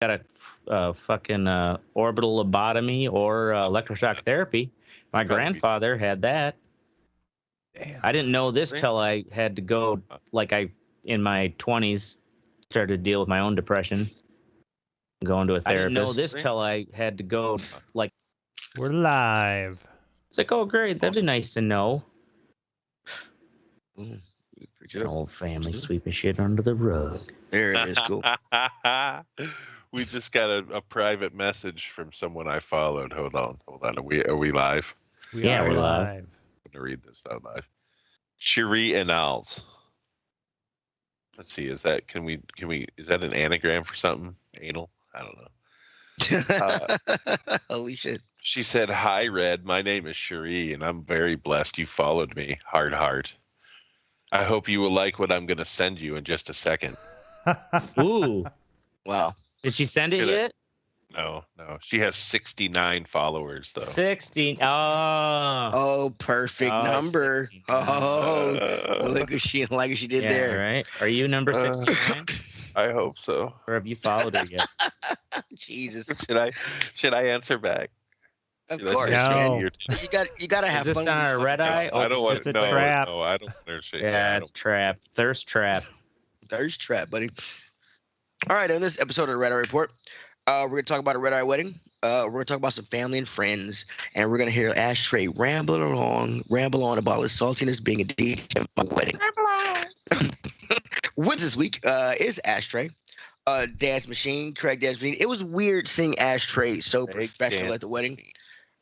got a fucking orbital lobotomy or electroshock therapy. My grandfather had that. Damn. I didn't know this till I had to go, in my 20s, started to deal with my own depression, going to a therapist. I didn't know this till I had to go, We're live. It's like, oh, great, that'd be nice to know. Good. Old family sweeping shit under the rug. There it is. Cool. We just got a private message from someone I followed. Hold on. Are we live? We're live. I'm gonna read this out live. Cherie and Al's. Let's see. Is that is that an anagram for something? Anal? I don't know. Holy shit. She said, "Hi, Red. My name is Cherie, and I'm very blessed you followed me. Heart. I hope you will like what I'm gonna send you in just a second." Ooh. Wow. Did she send it yet? No. She has 69 followers though. 16. Oh, perfect number. 69. Oh, look what she did there. Right. Are you number 69? I hope so. Or have you followed her yet? Jesus. Should I answer back? Of course. No. You gotta have Is this fun. on with a these red fucking- eye? I don't want it's a no, trap. No, I don't understand. Yeah, it's trap. Thirst trap. Thirst trap, buddy. All right, on this episode of the Red Eye Report, we're gonna talk about a red eye wedding. We're gonna talk about some family and friends, and we're gonna hear Ashtray ramble on about his saltiness being a DJ at my wedding. With this week is Ashtray, Dance Machine, Craig Dance Machine. It was weird seeing Ashtray so professional at the wedding.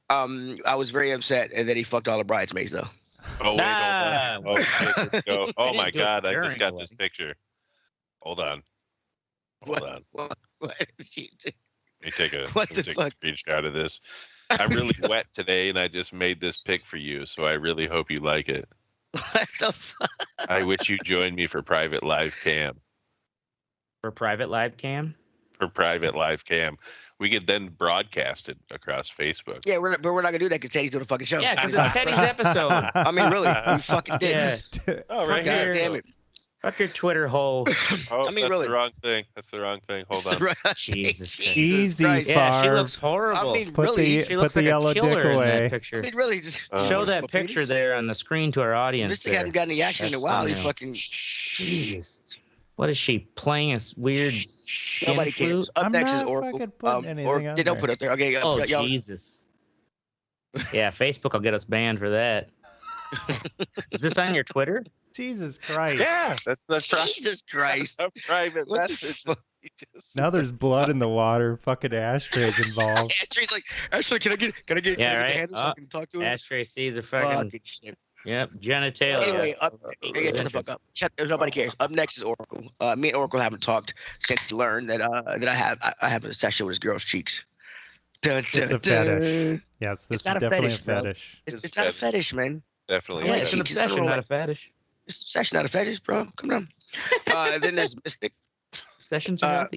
I was very upset that he fucked all the bridesmaids though. Oh wait, hold on. Oh, oh my God! I during just got the this wedding. picture. Hold on. What? Let me take a What the fuck? screenshot of this. I'm really wet today, and I just made this pic for you, so I really hope you like it. What the fuck? I wish you joined me for private live cam. For private live cam? We could then broadcast it across Facebook. Yeah, but we're not gonna do that because Teddy's doing a fucking show. Yeah, because it's Teddy's episode. I mean, really, you fucking dicks. Oh, right God here. damn it. Fuck your Twitter hole. Oh, I mean, that's really. the wrong thing. Hold on. Jesus Christ. Easy, Christ. Yeah, she Favre. looks horrible. I mean, Put really. She put looks the like yellow a killer dick in away. that picture. I mean, really, just Show that small picture penis. there on the screen to our audience. This thing hasn't gotten any action in a That's while. He thumbnail. fucking. Jesus. What is she playing? A weird skin Nobody flute? cares. Up I'm next is not Oracle. fucking putting anything on They don't there. put it up there. Okay, Oh, y'all. Jesus. Yeah, Facebook will get us banned for that. Is this on your Twitter? Jesus Christ. Yeah, that's Jesus Christ. a private What the message. fuck? Now there's blood in the water. Fucking Ashtray's involved. Ashley's like, Ashley, can I get Yeah, the right? handle so I can talk to him? Ashtray sees a fucking, Fucking shit. yep, genitalia. Anyway, shut the fuck up. Nobody cares. Up next is Oracle. Me and Oracle haven't talked since he learned that I have a session with his girl's cheeks. Dun, It's a dun, dun. fetish. Yes, this It's is not a definitely fetish, a bro. fetish. It's not a fetish, man. Definitely. Yeah, like it's an cheeks. obsession, not a fetish. It's an obsession, not a fetish, bro. Come on. Then there's Mystic. Obsessions are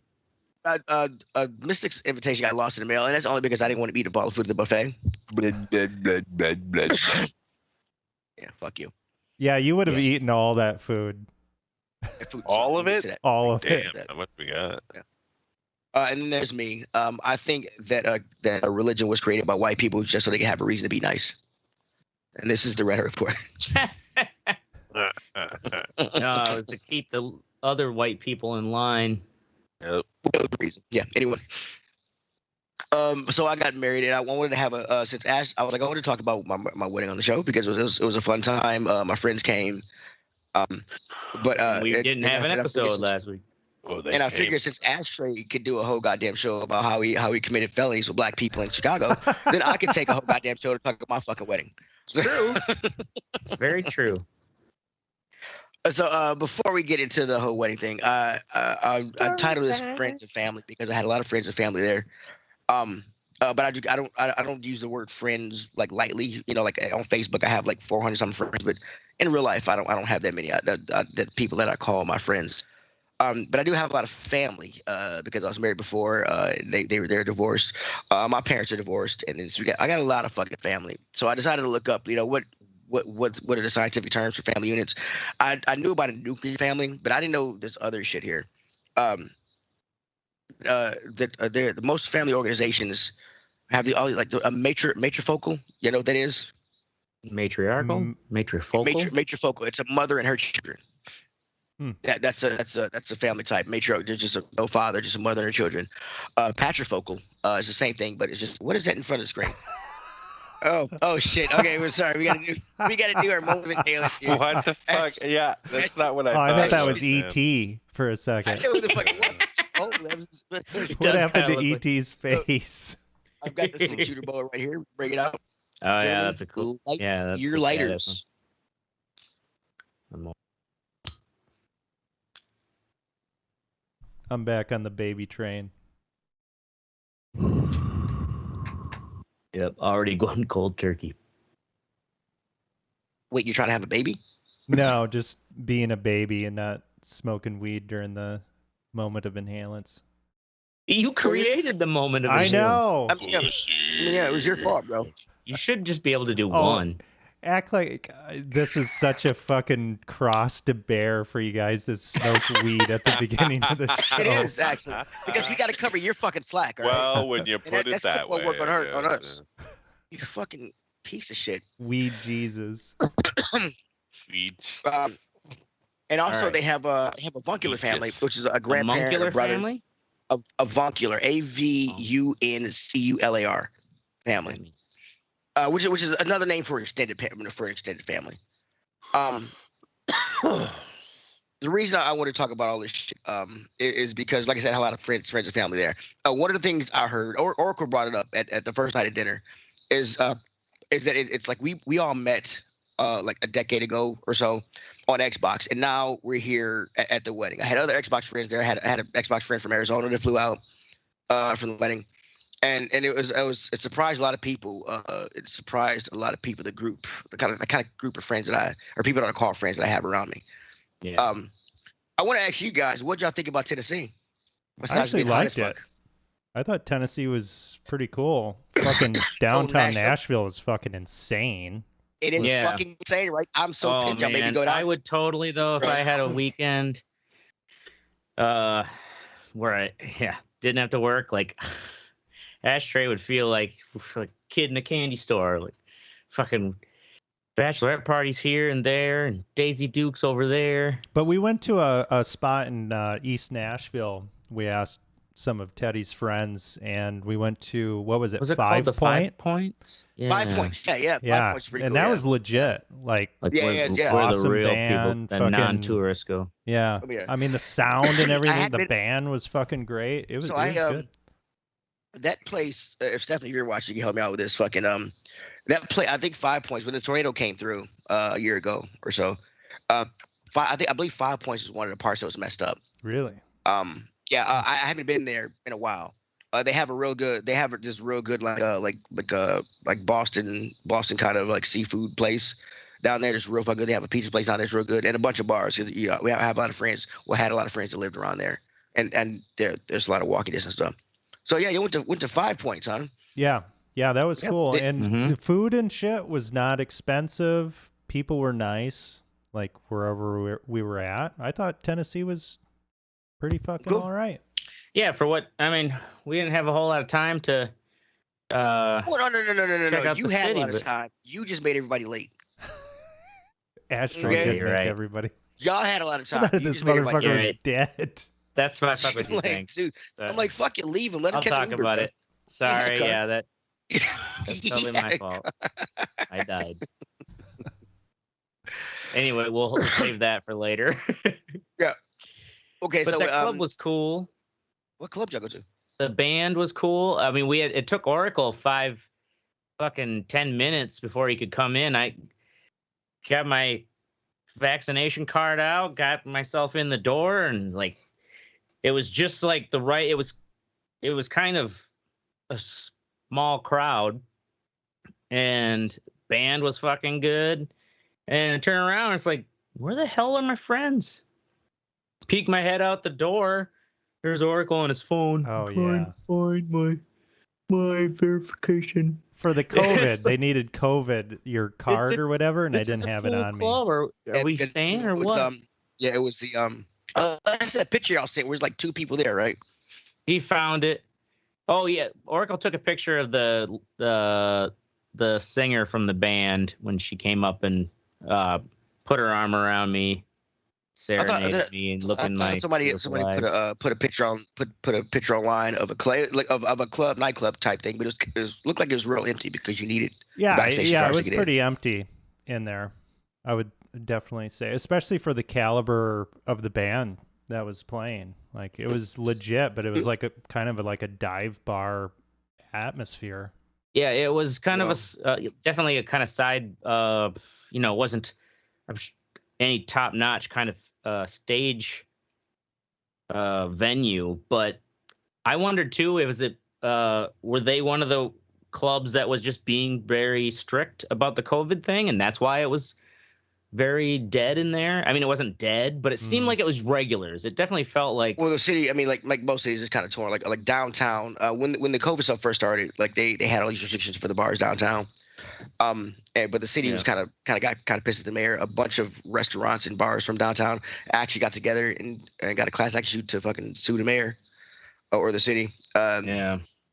healthy. Mystic's invitation got lost in the mail, and that's only because I didn't want to eat a bottle of food at the buffet. Yeah, fuck you. Yeah, you would have Yes. eaten all that food. That food All sucked. of We'll it? get to that. All of it. Damn, how much we got? And then there's me. I think that that a religion was created by white people just so they can have a reason to be nice. And this is the Red Eye Report. No, it was to keep the other white people in line. Yep. No reason. Yeah. Anyway. So I got married, and I wanted to have a since Ash. I was like, I wanted to talk about my wedding on the show because it was a fun time. My friends came. But We didn't have an episode last week. Oh, they And I came. figured since Ashtray could do a whole goddamn show about how he committed felonies with black people in Chicago, then I could take a whole goddamn show to talk about my fucking wedding. It's true. It's very true. So before we get into the whole wedding thing, I titled this "Friends and Family" because I had a lot of friends and family there. But I don't use the word friends like lightly. You know, like on Facebook I have like 400 something friends, but in real life I don't have that many. That people that I call my friends. But I do have a lot of family because I was married before. They're divorced. My parents are divorced, and then I got a lot of fucking family. So I decided to look up, you know, what are the scientific terms for family units. I knew about a nuclear family, but I didn't know this other shit here. the most family organizations have the matrifocal. You know what that is? Matriarchal, matrifocal. Matrifocal. It's a mother and her children. That's a family type. Matriarch. There's just no father, just a mother and her children. Patrifocal is the same thing, but it's just what is that in front of the screen? Oh shit. Okay, we're sorry. We gotta do our moment of daily. What the fuck? Yeah, that's not what I thought. I thought that was E.T. for a second. I know who the fuck it was. Oh, that was. What happened to E.T.'s face? I've got the shooter bow right here. Bring it out. Oh yeah, that's a cool. That's your lighters. I'm back on the baby train. Yep, already going cold turkey. Wait, you're trying to have a baby? No, just being a baby and not smoking weed during the moment of inhalants. You created the moment of inhalants. I know. Yeah, it was your fault, bro. You should just be able to do one. Act like this is such a fucking cross to bear for you guys to smoke weed at the beginning of the show. It is, actually. Because we got to cover your fucking slack, all right? Well, when you put it that way. Work on us. You fucking piece of shit. Weed Jesus. Weed. And also they have a avuncular family, which is a grandparent or brother. Family? Avuncular. AVUNCULAR family. Which is another name for an extended family. The reason I want to talk about all this shit, is because, like I said, I have a lot of friends and family there. One of the things I heard, Oracle brought it up at the first night of dinner, is that it's like we all met like a decade ago or so on Xbox, and now we're here at the wedding. I had other Xbox friends there. I had an Xbox friend from Arizona that flew out from the wedding. And it surprised a lot of people. It surprised a lot of people. The kind of group of friends or people that I call friends that I have around me. Yeah. I want to ask you guys, what y'all think about Tennessee? I actually liked it. I thought Tennessee was pretty cool. Fucking downtown Nashville is fucking insane. It is fucking insane, right? I'm so pissed y'all made me go down. I would totally though if I had a weekend, where I didn't have to work like. Ashtray would feel like a kid in a candy store, like fucking bachelorette parties here and there, and Daisy Dukes over there. But we went to a spot in East Nashville. We asked some of Teddy's friends, and we went to, what was it? Was it called the 5 Points? Yeah. 5 Points. Yeah. 5 Points. And that was legit. Like where awesome the real band, people, the non-tourists go. Yeah. I mean, the sound and everything. The band was fucking great. It was good. That place, if Stephanie, you're watching, you can help me out with this fucking that play. I think 5 Points when the tornado came through a year ago or so. I believe 5 Points was one of the parts that was messed up. Really? Yeah. I haven't been there in a while. They have this real good like Boston kind of like seafood place down there. That's real fucking good. They have a pizza place down there that's real good, and a bunch of bars. Cause we have a lot of friends. We had a lot of friends that lived around there, and there's a lot of walking distance stuff. So yeah, you went to 5 Points, huh? Yeah, that was cool. And the food and shit was not expensive. People were nice, like wherever we were at. I thought Tennessee was pretty fucking all right. Yeah, for what I mean, we didn't have a whole lot of time to. No. You had a lot of time. You just made everybody late. Ashtray did make everybody. Y'all had a lot of time. This motherfucker was dead. That's my fuck with you thing. Dude, I'm like, fuck it, leave him. Let him catch I'll an talk Uber, about bro. it. Sorry, that's totally my fault. I died. Anyway, we'll save that for later. Yeah. Okay, but that club was cool. What club did y'all go to? The band was cool. I mean, it took Oracle 10 minutes before he could come in. I got my vaccination card out, got myself in the door, and like. It was just like it was kind of a small crowd, and band was fucking good. And I turn around, it's like, where the hell are my friends? Peek my head out the door. There's Oracle on his phone. Oh, trying to find my verification. For the COVID, they needed your card or whatever, and I didn't have it on me. Are we staying or what? Yeah, it was the like I said, picture y'all sent. There's like 2 people there, right? He found it. Oh yeah, Oracle took a picture of the singer from the band when she came up and put her arm around me, serenaded me, and looking I like thought somebody put a picture online of a club nightclub type thing, but it looked like it was real empty because you needed it was pretty empty in there. I would definitely say, especially for the caliber of the band that was playing. Like, it was legit, but it was like a kind of like a dive bar atmosphere. Yeah, it was kind of definitely a kind of side. It wasn't any top notch kind of stage venue, but I wondered too, were they one of the clubs that was just being very strict about the COVID thing, and that's why it was very dead in there? I mean, it wasn't dead, but it seemed like it was regulars. It definitely felt like. Well, the city, I mean, like most cities is kind of torn. Like downtown, when the COVID stuff first started, like they had all these restrictions for the bars downtown. But the city was kind of got pissed at the mayor. A bunch of restaurants and bars from downtown actually got together and got a class action suit to fucking sue the mayor or the city.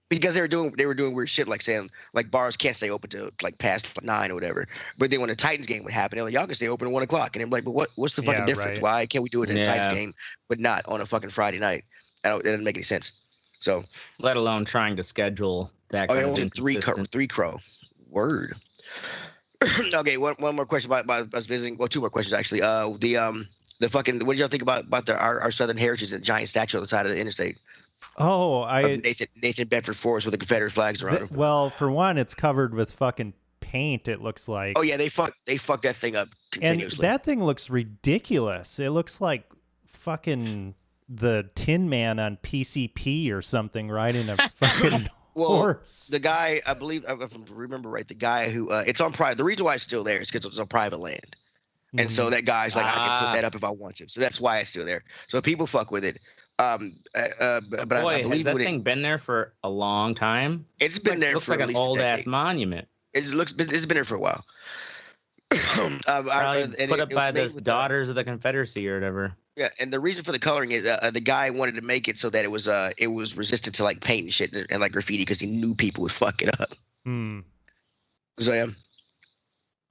Because they were doing weird shit, like saying like bars can't stay open till like past 9 or whatever. But then when the Titans game would happen, they're like, y'all can stay open at 1 o'clock, and I'm like, but what's the fucking difference? Right. Why can't we do it in a Titans game but not on a fucking Friday night? It doesn't make any sense. So let alone trying to schedule that. It was three crow. Word. Okay, one more question about us visiting. Well, 2 more questions actually. The fucking, what did y'all think about our Southern heritage, the giant statue on the side of the interstate? Oh, Nathan Bedford Forrest with the Confederate flags around him. Well, for one, it's covered with fucking paint. It looks like. Oh yeah, they fucked that thing up continuously. And that thing looks ridiculous. It looks like fucking the Tin Man on PCP or something riding a fucking horse. The guy, I believe, if I remember right, the guy who it's on private. The reason why it's still there is because it's on private land. And so that guy's like, I can put that up if I want to. So that's why it's still there. So people fuck with it. But boy, I believe has that thing been there for a long time? It's been there for at least a decade. Looks like an old ass monument. It's been there for a while. Put up by the Daughters of the Confederacy or whatever. Yeah, and the reason for the coloring is the guy wanted to make it so that it was resistant to like paint and shit and like graffiti because he knew people would fuck it up. So yeah.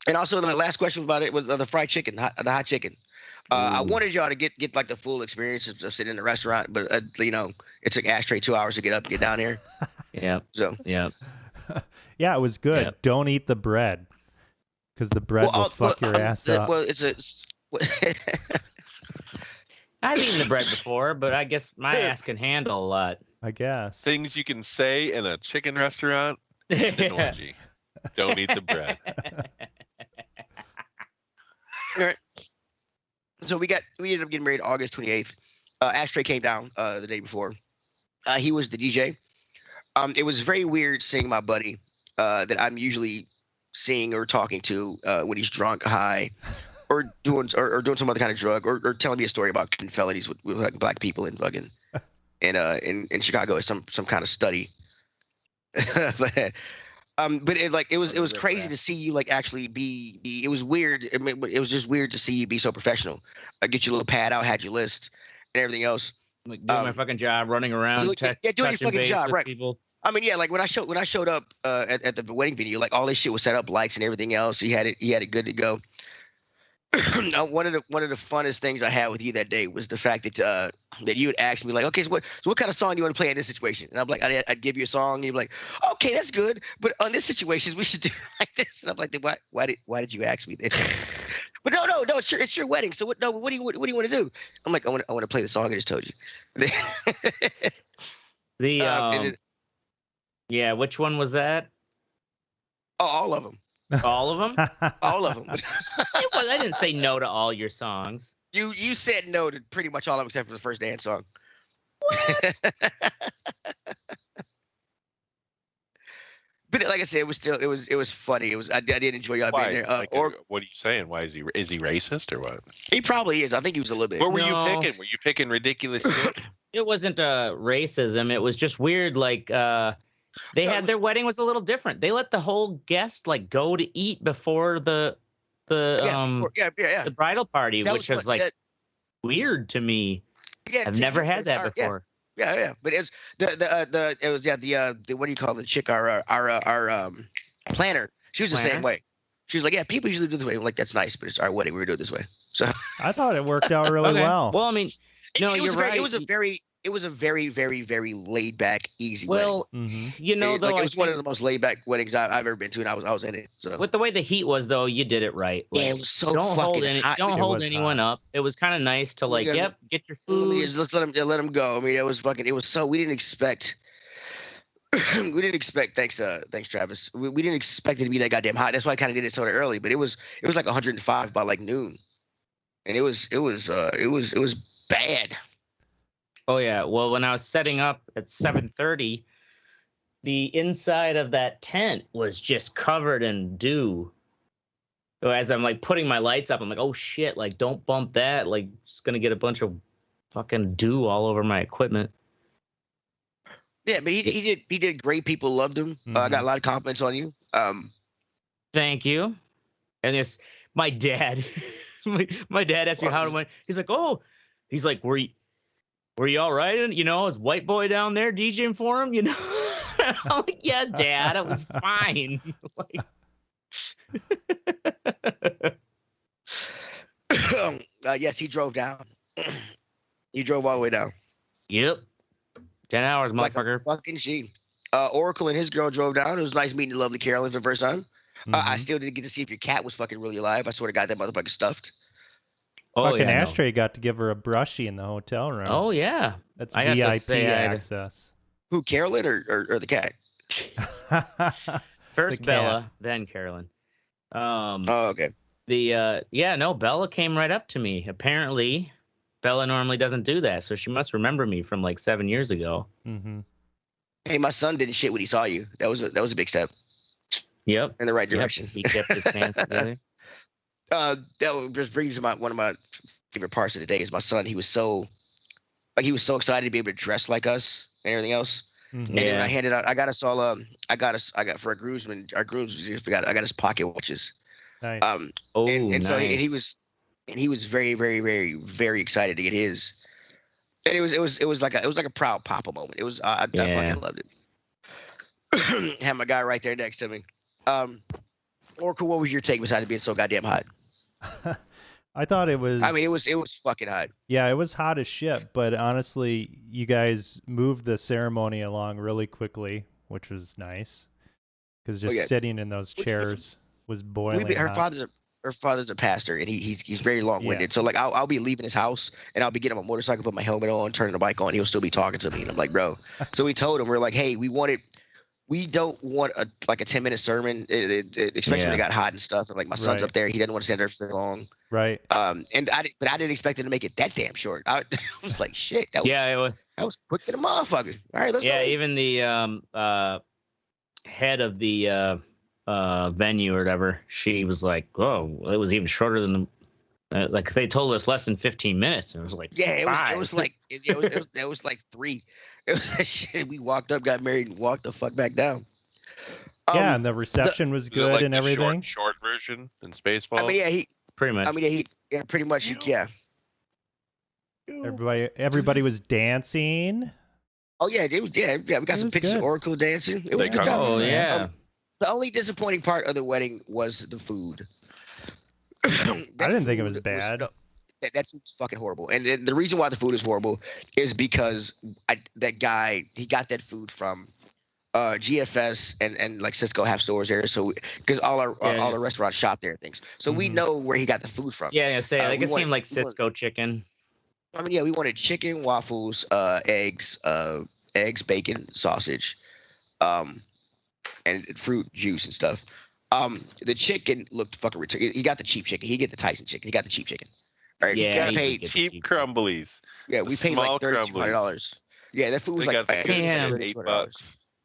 And also the last question about it was the fried chicken, the hot chicken. I wanted y'all to get like the full experience of sitting in the restaurant, but it took Ashtray 2 hours to get up and get down here. Yeah. So yeah. Yeah, it was good. Yep. Don't eat the bread because the bread will fuck your ass up. Well, I've eaten the bread before, but I guess my ass can handle a lot. I guess. Things you can say in a chicken restaurant. An orgy. Don't eat the bread. All right. So we ended up getting married August 28th. Ashtray came down the day before. He was the DJ. It was very weird seeing my buddy that I'm usually seeing or talking to when he's drunk, high, or doing some other kind of drug, or telling me a story about felonies with like black people in fucking in Chicago as some kind of study. But it was crazy to see you like actually be it was weird. I mean, it was just weird to see you be so professional. I get your little pad out, had your list and everything else. Like doing my fucking job, running around, doing your fucking job, right? People. I mean, yeah, like when I showed up at the wedding venue, like all this shit was set up, lights and everything else. He had it good to go. One of the funnest things I had with you that day was the fact that you had asked me like, okay, so what kind of song do you want to play in this situation? And I'm like, I'd give you a song, and you'd be like, okay, that's good, but on this situation we should do like this. And I'm like, why did you ask me this? But no, it's your wedding. So what do you want to do? I'm like, I want to play the song I just told you. Yeah, which one was that? Oh, all of them. All of them? All of them. I didn't say no to all your songs. You said no to pretty much all of them except for the first dance song. What? But like I said, it was funny. I did enjoy y'all being there. What are you saying? Why is he racist or what? He probably is. I think he was a little bit. What were you picking? Were you picking ridiculous shit? It wasn't racism. It was just weird. Like their wedding was a little different. They let the whole guest like go to eat before the bridal party, which was like weird to me. Yeah, I've never had that before. Yeah. But it's it was the what do you call the chick our planner? She was the same way. She was like, yeah, people usually do it this way. I'm like, that's nice, but it's our wedding. We're gonna do it this way. So I thought it worked out really well. Well, I mean, no, you're right. It was a very, very, very laid back, easy well, wedding. you know, though, it was one of the most laid back weddings I've ever been to, and I was in it. So with the way the heat was, though, you did it right. Like, yeah, it was so fucking hot. Don't hold anyone up. It was kind of nice to like, get your food. Let's let them go. I mean, it was so we didn't expect. Thanks Travis. We didn't expect it to be that goddamn hot. That's why I kind of did it sort of early. But it was like 105 by like noon, and it was bad. Oh yeah. Well, when I was setting up at 7:30, the inside of that tent was just covered in dew. So as I'm like putting my lights up, I'm like, oh shit! Like, don't bump that. Like, it's gonna get a bunch of fucking dew all over my equipment. Yeah, but he did great. People loved him. I got a lot of compliments on you. Thank you. And it's my dad. my dad asked me how it went. He's like, oh, he's like, were you all right? And I was white boy down there DJing for him. I'm like, yeah, Dad, it was fine. Yes, he drove down. He drove all the way down. Yep. 10 hours, motherfucker. Like a fucking G. Oracle and his girl drove down. It was nice meeting the lovely Carolyn for the first time. I still didn't get to see if your cat was fucking really alive. I sort of got that motherfucker stuffed. Fucking Ashtray got to give her a brushie in the hotel room. Oh, yeah. That's VIP access. Who, Carolyn or the cat? First Bella, then Carolyn. Oh, okay. Bella came right up to me. Apparently, Bella normally doesn't do that, so she must remember me from like 7 years ago. Mm-hmm. Hey, my son didn't shit when he saw you. That was a big step. Yep. In the right direction. He kept his pants together. That just brings to one of my favorite parts of the day is my son. He was so excited to be able to dress like us and everything else. Mm-hmm. And then I handed out. I got for a groomsman. Our groomsmen forgot. I got his pocket watches. Nice. So he was very, very, very, very excited to get his. And it was like a proud papa moment. It was I fucking loved it. Had my guy right there next to me. Oracle, what was your take besides it being so goddamn hot? I thought it was. I mean, it was fucking hot. Yeah, it was hot as shit. But honestly, you guys moved the ceremony along really quickly, which was nice. Because just sitting in those chairs was boiling hot. Her father's a pastor, and he's very long-winded. Yeah. So like I'll be leaving his house, and I'll be getting on a motorcycle, put my helmet on, turning the bike on. He'll still be talking to me, and I'm like, bro. So we told him, we're like, hey, we don't want a 10-minute sermon, especially when it got hot and stuff. And like my son's up there, he doesn't want to stand there for long. Right. But I didn't expect it to make it that damn short. I was like, shit. That was quick to the motherfucker. All right, let's go. Yeah, even the head of the venue or whatever, she was like, oh, it was even shorter than the like they told us less than 15 minutes, and it was like it was like 3. It was that shit. We walked up, got married, and walked the fuck back down. And the reception was good like and everything. Short version in Spaceballs. I mean, pretty much. I mean, pretty much. Yeah. Everybody was dancing. Oh yeah, it was. Yeah. We got some pictures of Oracle dancing. It was a good job. Oh yeah. The only disappointing part of the wedding was the food. I didn't think it was bad. That food's fucking horrible. And the reason why the food is horrible is because that guy, he got that food from GFS and like Cisco have stores there. So because all the restaurants shop there and things. So we know where he got the food from. Yeah, I say like it seemed like Cisco chicken. I mean, yeah, we wanted chicken, waffles, eggs, bacon, sausage, and fruit juice and stuff. The chicken looked fucking retarded. He got the cheap chicken. He get the Tyson chicken. He got the cheap chicken. All right, yeah, he cheap crumblies. Yeah, we paid like $3,200. Yeah, that food was like $1,300.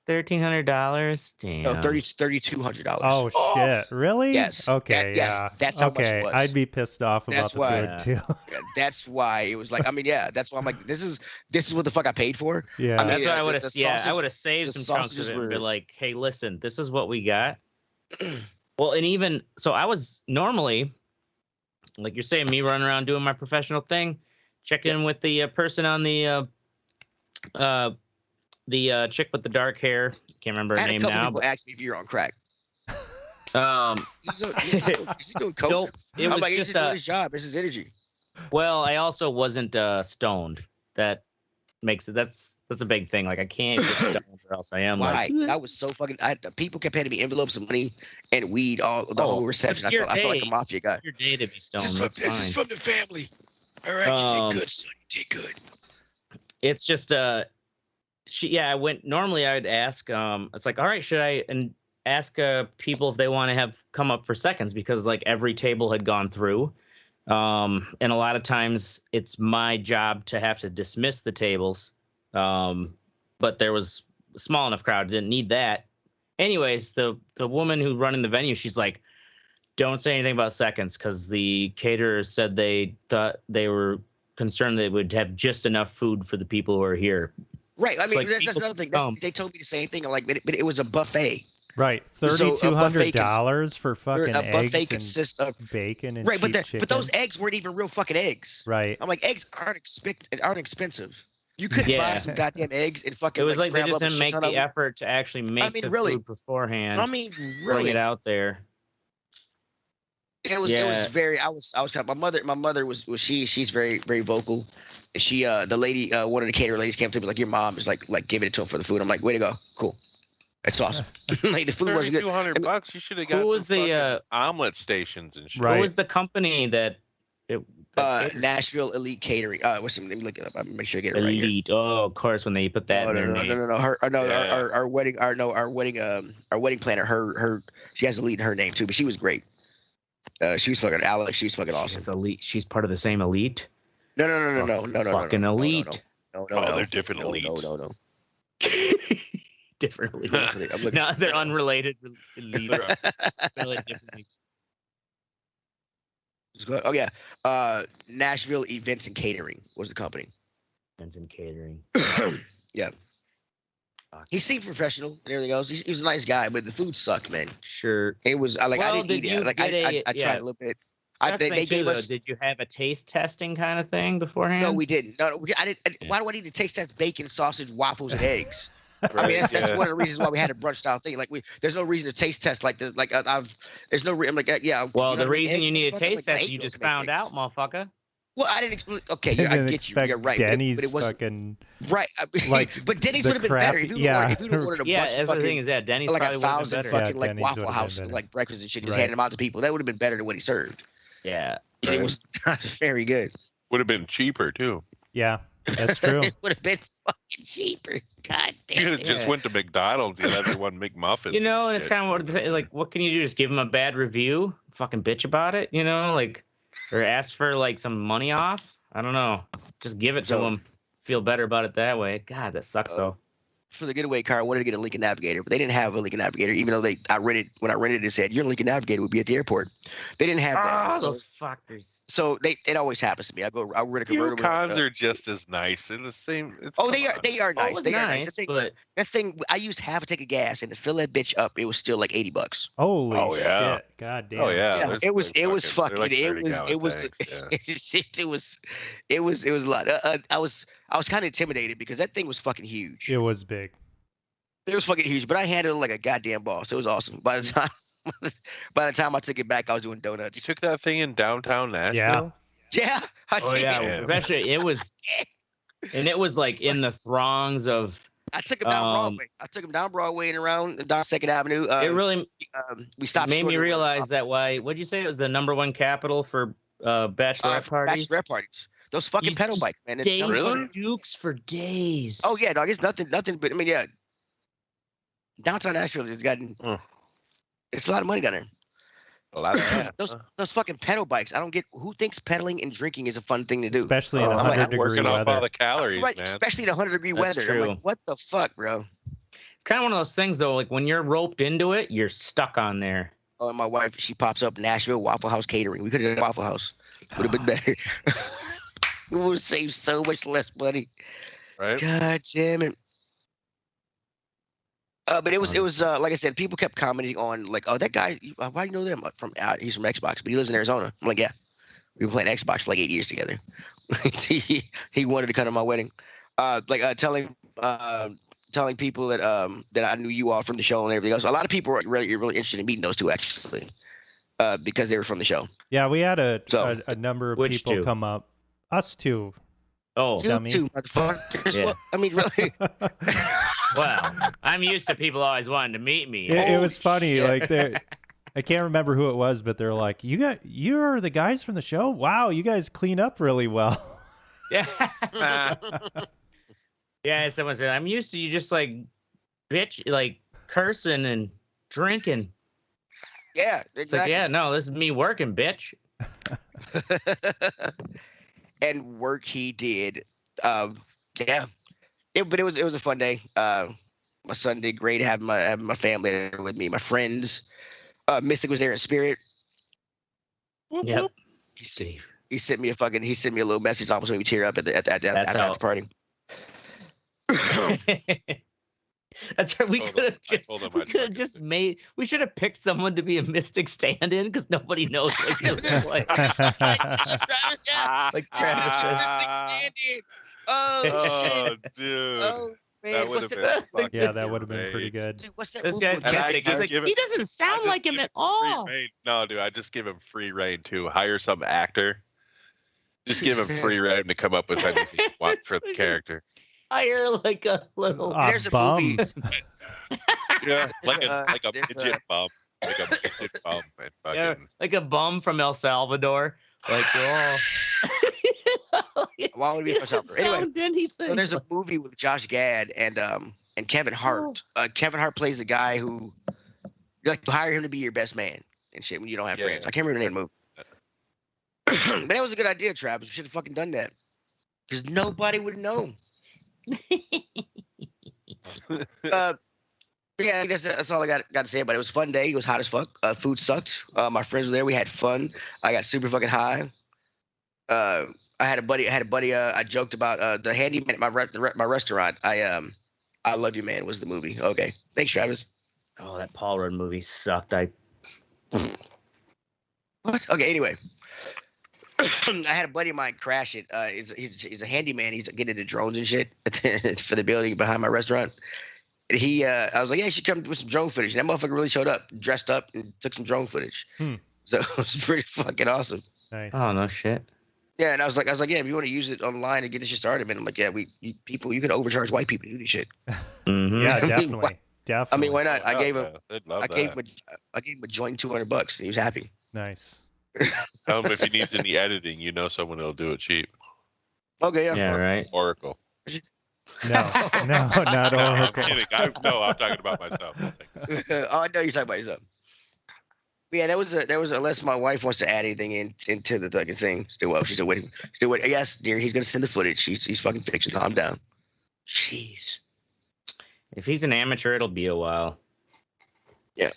$1,300. Damn. No, $3,200. Oh shit! Really? Yes. Okay. Yes, that's how much it was. I'd be pissed off about the food too. That's why it was like. I mean, yeah. That's why I'm like, this is what the fuck I paid for. Yeah. I mean, that's what I would have. Yeah, I would have saved some chunks of it and be like, hey, listen, this is what we got. Well, and even so, I was normally, like you're saying, me running around doing my professional thing, checking in with the person on the The chick with the dark hair, can't remember her I had name a couple now. people ask me if you're on crack. Is he doing coke? Nope. It I'm was like, just he's doing his job. It's his energy. well, I also wasn't stoned. That makes it that's a big thing. Like I can't get stoned or else I am Why? like That was so fucking. People kept handing me envelopes of money and weed all the whole reception. I felt like a mafia guy. It's your day to be stoned. This is from the family. All right, you did good, son. You did good. It's just I went normally I would ask it's like, all right, should I ask people if they want to have come up for seconds, because like every table had gone through. And a lot of times it's my job to have to dismiss the tables. But there was a small enough crowd, didn't need that. Anyways, the woman who running the venue, she's like, don't say anything about seconds, because the caterers said they thought they were concerned they would have just enough food for the people who are here. Right. I mean, like that's another thing. They told me the same thing. I'm like, but it was a buffet. Right, $3,200 for fucking a buffet eggs consists of bacon and right, cheap but those eggs weren't even real fucking eggs. Right. I'm like, eggs aren't expensive. You couldn't buy some goddamn eggs and fucking. It was like they scramble just up didn't make the effort to actually make the food beforehand. I mean, bring it out there. It was very. I was my mother was she's very very vocal. She the lady one of the caterer ladies came to me like, your mom is like giving it to him for the food. I'm like, way to go, cool. That's awesome. Like the food wasn't good. $200. You should have got. Who was the omelet stations and shit? Right. Who was the company that? Nashville Elite Catering. What's the name? Look it up. I'm make sure I get it right. Elite. Oh, of course, when they put that in their name. No. Our wedding planner. Her she has Elite in her name too, but she was great. She was fucking Alex. She was fucking awesome. She's elite. She's part of the same elite. No. Fucking elite. No. They're different elites. No. Different elites. No, they're unrelated elites. Really different. Oh yeah, Nashville Events and Catering was the company. Events and Catering. Yeah. He seemed professional and everything else. He was a nice guy, but the food sucked, man. Sure. It was I didn't eat it. Like I tried a little bit. They gave us. Did you have a taste testing kind of thing beforehand? No, we didn't. No, I didn't. Why do I need to taste test bacon, sausage, waffles, and eggs? I mean, that's one of the reasons why we had a brunch style thing. Like there's no reason to taste test like this. Like there's no. I'm like, yeah. Well, the reason you need a taste test, you just found out, motherfucker. Well, I didn't. Okay, I get you. You're right. Denny's but it wasn't fucking right. But Denny's would have been better if you would have ordered a bunch of fucking. The thing is that Denny's like probably 1,000 fucking like Denny's Waffle House like breakfast and shit, just handing them out to people. That would have been better than what he served. Yeah, and it was not very good. Would have been cheaper too. Yeah, that's true. It would have been fucking cheaper. God damn. You could have just went to McDonald's and everyone McMuffins. You know, and it's kind of like, what can you do? Just give them a bad review, fucking bitch about it, you know, like, or ask for like some money off. I don't know. Just give it to them. Feel better about it that way. God, that sucks though. For the getaway car, I wanted to get a Lincoln Navigator, but they didn't have a Lincoln Navigator, even though when I rented it said your Lincoln Navigator would be at the airport. They didn't have that. So, those fuckers. So it always happens to me. I rent a convertible. Yukons are just as nice. They're the same. They are nice. They are nice. But that thing, I used half a tank of gas, and to fill that bitch up, it was still like $80. Holy shit! God damn. Oh yeah. It was fucking. It was a lot. I was kind of intimidated because that thing was fucking huge. It was big. It was fucking huge, but I handled it like a goddamn boss. It was awesome. By the time I took it back, I was doing donuts. You took that thing in downtown Nashville? Yeah. I did. Especially it was, and it was like in the throngs of. I took him down Broadway. I took him down Broadway and around down 2nd Avenue. It really we stopped. Made me realize that what'd you say it was the #1 capital for bachelorette parties? Bachelorette parties. Those fucking pedal bikes, man. Really? Dukes for days. Oh yeah, dog. It's nothing. But I mean, yeah. Downtown Nashville has gotten. It's a lot of money down there. A lot of those fucking pedal bikes. I don't get who thinks pedaling and drinking is a fun thing to do. Especially in 100-degree working weather. off all the calories, right, man. Especially in 100-degree weather. True. I'm like, what the fuck, bro? It's kind of one of those things though. Like when you're roped into it, you're stuck on there. Oh, and my wife, she pops up Nashville Waffle House catering. We could have done Waffle House. Would have been better. We would have saved so much less money. Right. God damn it. But it was like I said, people kept commenting on like, oh, that guy, why do you know them? He's from Xbox, but he lives in Arizona. I'm like, yeah, we've been playing Xbox for like 8 years together. he wanted to come to my wedding. telling people that I knew you all from the show and everything else. A lot of people were really interested in meeting those two actually, because they were from the show. Yeah, we had a number of people two? come up. Us two. Oh, You dummy. too, motherfuckers. Yeah. Well, I mean, really. well, I'm used to people always wanting to meet me. It was funny. shit. Like I can't remember who it was, but they're like, you're the guys from the show? Wow, you guys clean up really well. Yeah. Yeah, someone said, I'm used to you just like bitch, like cursing and drinking. Yeah, It's like, exactly. yeah, no, this is me working, bitch. And work he did. Yeah. But it was a fun day. My son did great having my family there with me, my friends. Mystic was there in spirit. Yep. He sent me a little message, almost made me tear up at the after party. That's right. We told could him- have I just told him we I'd could have fucking just say- made. We should have picked someone to be a Mystic stand-in because nobody knows what he looks like. Travis, yeah. Like Travis said. Mystic stand-in. Oh, shit. Oh, dude. Oh, man. That would What's have that? been fucking Yeah, that would have been pretty great. good. Dude, what's that This movie guy's with And I Mystic. just He's like, give he it- doesn't sound just like him give at all. Free reign. No, dude, I just give him free reign too. Hire some actor. Just give him free reign to come up with anything you want for the character. Hire like a little. There's a bum. movie. Yeah, like a There's midget bum. Like a midget bum. And Yeah, fucking, like a bum from El Salvador. Like, oh. Why would it be He for doesn't supper? Anyway, sound anything. so there's a movie with Josh Gad and Kevin Hart. Kevin Hart plays a guy who you hire him to be your best man and shit when you don't have Yeah. friends. I can't remember the name of the movie. But that was a good idea, Travis. We should have fucking done that. Because nobody would know. Yeah, I guess that's all I got to say about it. It was a fun day. It was hot as fuck. Food sucked. My friends were there. We had fun. I got super fucking high. I had a buddy. I joked about the handyman at my restaurant. I Love You Man was the movie. Okay, thanks, Travis. Oh, that Paul Rudd movie sucked. What? Okay, anyway. I had a buddy of mine crash it. He's a handyman. He's getting into drones and shit for the building behind my restaurant. And I was like, yeah, you should come with some drone footage. And that motherfucker really showed up, dressed up, and took some drone footage. So it was pretty fucking awesome. Nice. Oh no shit. Yeah, and I was like, yeah, if you want to use it online and get this shit started, man, I'm like, yeah, you could overcharge white people to do this shit. Mhm. Yeah, I mean, definitely. Definitely. I mean, why not? I oh, gave him, yeah, they'd love I gave that. him a joint $200, and he was happy. Nice. Tell him if he needs any editing, you know someone will do it cheap. Okay, yeah. Yeah, right. Oracle. No, not No, I'm Oracle. kidding. I'm talking about myself. Oh, I know you're talking about yourself. But yeah, that was unless my wife wants to add anything into the fucking thing. She's still waiting. Yes, dear, he's gonna send the footage. He's fucking fixing. Calm down. Jeez. If he's an amateur, it'll be a while. Yeah.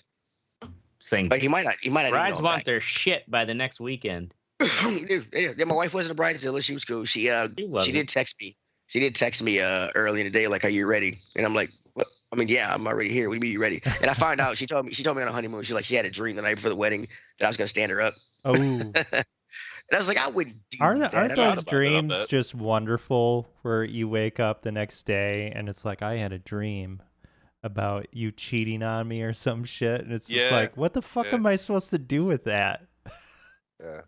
Thing. But he might not. Brides even want their shit by the next weekend. Dude, yeah, my wife wasn't a bridezilla. She was cool. She wasn't. did text me. She did text me early in the day, like, "Are you ready?" And I'm like, "What?" I mean, yeah, I'm already here. What do you mean you ready? And I find out she told me on a honeymoon. She had a dream the night before the wedding that I was gonna stand her up. Oh, And I was like, I wouldn't do aren't that. aren't I those about dreams that. just wonderful? Where you wake up the next day and it's like, I had a dream about you cheating on me or some shit, and it's just Yeah, like, what the fuck yeah. am I supposed to do with that? Yeah.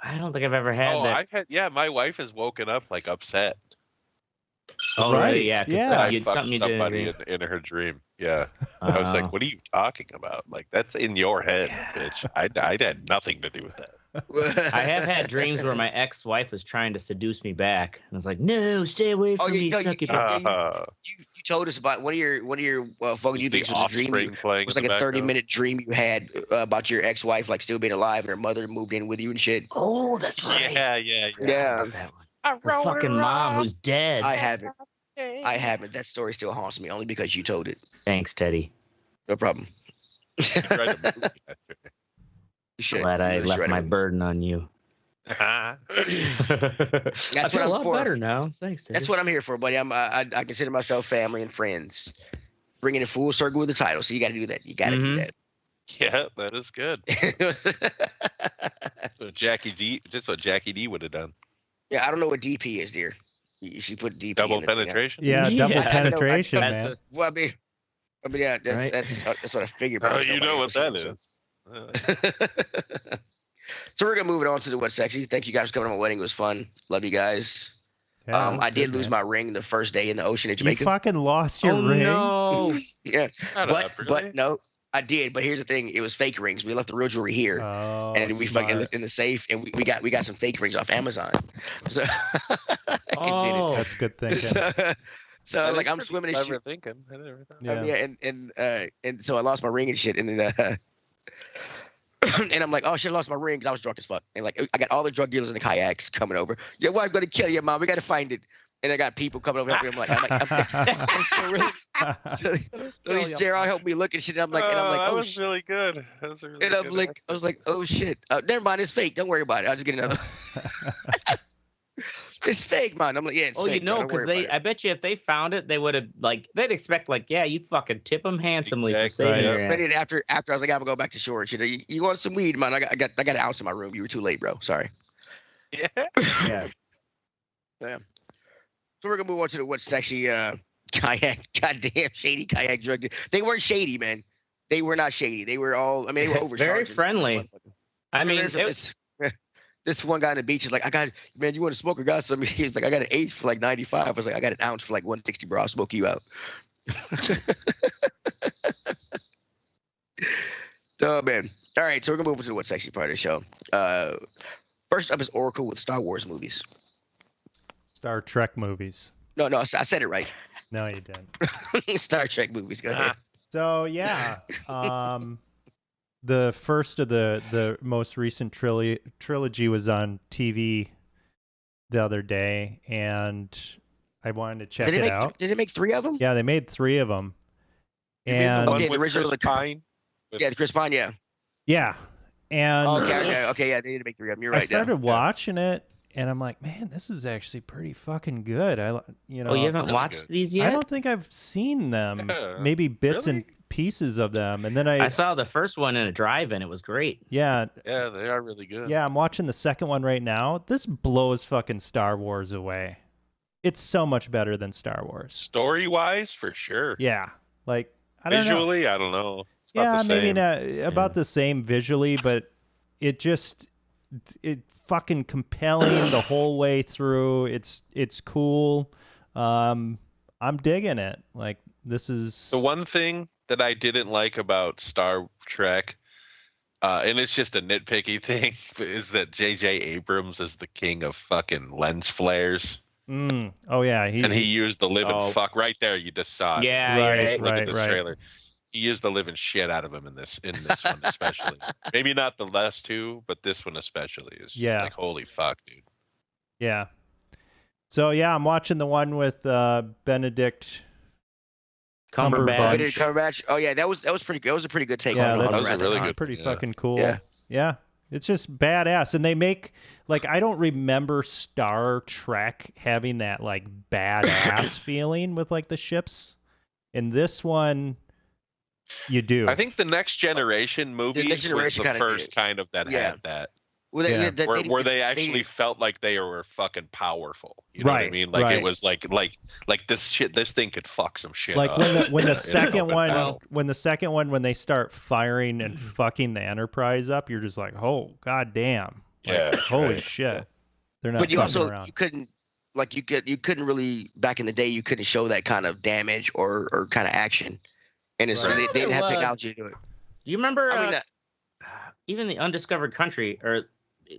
I don't think I've ever had Oh, that. my wife has woken up like upset. Oh, Right, really? Yeah. 'Cause yeah. I you, fucked something you somebody did. in her dream. Yeah. I was like, what are you talking about? Like, that's in your head, bitch. I had nothing to do with that. I have had dreams where my ex-wife was trying to seduce me back, and I was like, "No, stay away from me, suck it." You told us about one of your fucking you think the was a dream. Offspring playing It was in like the a background. 30-minute dream you had about your ex-wife like still being alive and her mother moved in with you and shit. Oh, that's right. Yeah. Yeah. I love that one. Her fucking mom who's dead. I haven't. That story still haunts me only because you told it. Thanks, Teddy. No problem. You tried to move me after. You should. Glad I You left should. my burden on you. I That's feel what a I'm lot for. better now. Thanks, Teddy. That's what I'm here for, buddy. I consider myself family and friends. Bringing it full circle with the title, so you got to do that. You got to do Yeah, that is good. that. So Just what Jackie D would have done. Yeah, I don't know what DP is, dear. She put DP Double in the thing. penetration. Yeah, double Yeah. penetration, That's man. Well, I mean, yeah, Right. that's what I figured. Oh, but you know what that nobody is. else, so we're gonna move it on to the what section. Thank you guys for coming to my wedding. It was fun. Love you guys. Yeah, that was I did good, lose man. my ring the first day in the ocean in You Jamaica. fucking lost your ring. No. Yeah, Shut up, really? but no, I did. But here's the thing: it was fake rings. We left the real jewelry here, Oh, and we fucking smart. looked in the safe, and we got some fake rings off Amazon. So Oh. That's good thinking. So That like is I'm pretty swimming and clever shit. thinking. I never thought. Yeah. And so I lost my ring and shit, and then and I'm like, oh shit, I lost my ring because I was drunk as fuck. And like I got all the drug dealers in the kayaks coming over. Your wife gonna kill you, mom. We gotta find it. And I got people coming over helping me. I'm so really. So these JR helped me look and shit. And I'm like, that oh was shit. really good. That was a really And I'm good like, I was like, oh shit. Never mind, it's fake. Don't worry about it. I'll just get another. It's fake, man. I'm like, yeah, it's Oh, fake. you know, man. Don't because worry about I bet you if they found it, they would have they'd expect yeah, you fucking tip them handsomely for Exactly, saving right. your it. ass. But then after I was like, I'm gonna go back to shore. And shit. You want some weed, man? I got an ounce in my room. You were too late, bro. Sorry. Yeah. Yeah. Yeah. So we're gonna move on to the what's sexy kayak, goddamn shady kayak drug. They weren't shady, man. They were not shady. They were all. I mean, they were overcharging. Very friendly. I mean, this one guy on the beach is like, man, you want to smoke or got some? He was like, I got an eighth for like 95. I was like, I got an ounce for like 160, bro. I'll smoke you out. Oh man. All right, so we're gonna move on to the what sexy part of the show. First up is Oracle with Star Wars movies. Star Trek movies. No, I said it right. No, you didn't. Star Trek movies. Go ahead. So yeah, the first of the most recent trilogy was on TV the other day, and I wanted to check it out. Did they make 3 of them? Yeah, they made 3 of them. You mean And the one Okay, the with original- Chris Pine? Yeah, the Chris Pine. Yeah. yeah, and Okay. Yeah, they need to make 3 of them. You're right. I started watching it, and I'm like, man, this is actually pretty fucking good. oh, you haven't really watched good. these I yet? don't think I've seen them. Yeah, Maybe bits really? and pieces of them, and then I saw the first one in a drive-in. It was great. yeah, Yeah, they are really good. yeah, I'm watching the second one right now. This blows fucking Star Wars away. It's so much better than Star Wars. Story wise, for sure. Yeah, like I don't know. Visually, I don't know. It's not Yeah, the maybe same. not about the same visually, but it fucking compelling the whole way through. It's cool. I'm digging it. Like this is The one thing that I didn't like about Star Trek, and it's just a nitpicky thing, is that J.J. Abrams is the king of fucking lens flares. Oh yeah, And he used the living fuck right there. You just saw it. Yeah, Right, right. Look at this right. trailer. He used the living shit out of him in this one especially. Maybe not the last 2, but this one especially is just like holy fuck, dude. Yeah. So yeah, I'm watching the one with Benedict Cumberbatch. Oh yeah, that was pretty good. That was a pretty good take Yeah, on that's on a really Wrath of good- pretty yeah. fucking cool. Yeah. Yeah. It's just badass. And they make like I don't remember Star Trek having that like badass feeling with like the ships. In this one you do. I think the Next Generation movie was Generation the kinda first did. kind of that Yeah. had that. Well, Where they actually felt like they were fucking powerful. You know what I Right, mean? Like right. it was like this thing could fuck some shit like up. when the in second open one battle. when they start firing and fucking the Enterprise up, you're just like, oh god damn. Like, Yeah, holy right. shit. They're not But you fucking also around. you couldn't really back in the day. You couldn't show that kind of damage or kind of action, and it's, Right. they didn't have There was. technology to do it. Do you remember I mean, even the Undiscovered Country or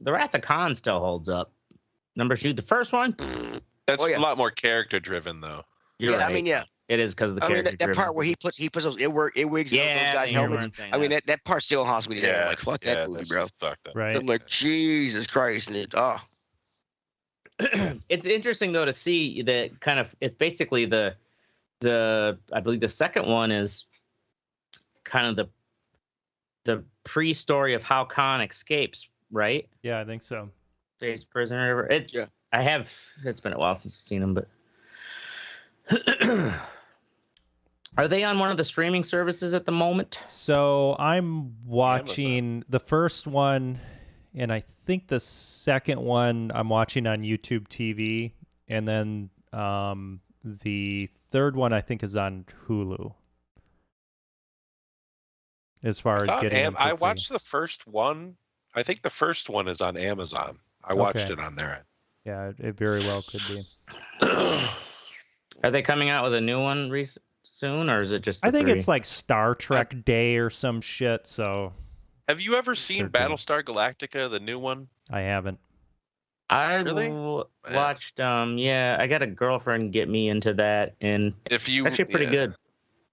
the Wrath of Khan still holds up? Number 2, the first one. That's Oh, yeah. a lot more character driven though. You're yeah, right. I mean, yeah. It is because of the I mean, character. that part where he puts those it wigs those guys' helmets. I mean, that part still haunts me today. I'm like, fuck that movie, that's bro. just fucked up. Right. I'm like, Jesus Christ, and It's interesting though to see that kind of. It's basically the I believe the second one is kind of the pre-story of how Khan escapes, right? Yeah, I think so. Stays prisoner. It's Yeah. It's been a while since I've seen them, but are they on one of the streaming services at the moment? So I'm watching the first one, and I think the second one I'm watching on YouTube TV, and then the third one I think is on Hulu. As far as getting them for I free. watched the first one. I think the first one is on Amazon. I watched it on there. Yeah, it very well could be. Are they coming out with a new one soon, or is it just? I think 3? it's like Star Trek Day or some shit. So. Have you ever seen Battlestar Galactica, the new one? I haven't. I really watched. Yeah, I got a girlfriend get me into that, and actually pretty good.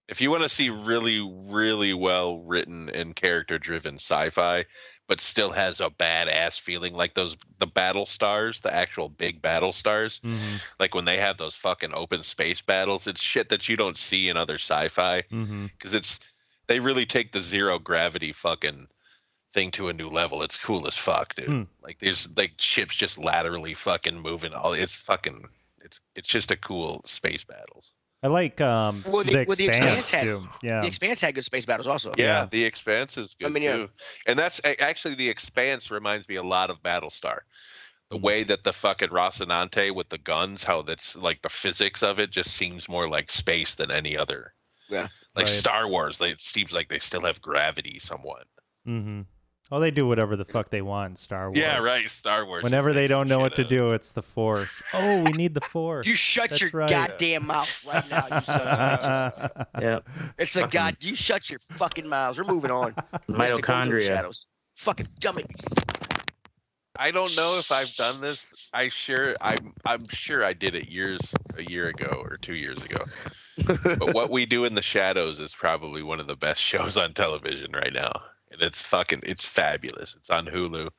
If you want to see really, really well written and character driven sci-fi, but still has a badass feeling, like the battle stars, the actual big battle stars, like when they have those fucking open space battles, it's shit that you don't see in other sci-fi, because they really take the zero gravity fucking thing to a new level. It's cool as fuck, dude. Like there's like ships just laterally fucking moving. It's just a cool space battles. I like the Expanse too. The Expanse had good space battles also. Yeah, the Expanse is good too. And that's actually, the Expanse reminds me a lot of Battlestar. The way that the fucking Rocinante with the guns, how that's like the physics of it just seems more like space than any other. Yeah. Like Star Wars, it seems like they still have gravity somewhat. Well, they do whatever the fuck they want in Star Wars. Yeah, right. Star Wars. Whenever they don't know what to do, it's the Force. Oh, we need the Force. You shut your goddamn mouth right now, you son of a bitch. Yeah. It's you shut your fucking mouths. We're moving on. Mitochondria. Shadows. Fucking dummy. I don't know if I've done this. I'm sure I did it a year ago or 2 years ago. But What We Do in the Shadows is probably one of the best shows on television right now. And it's fabulous. It's on Hulu.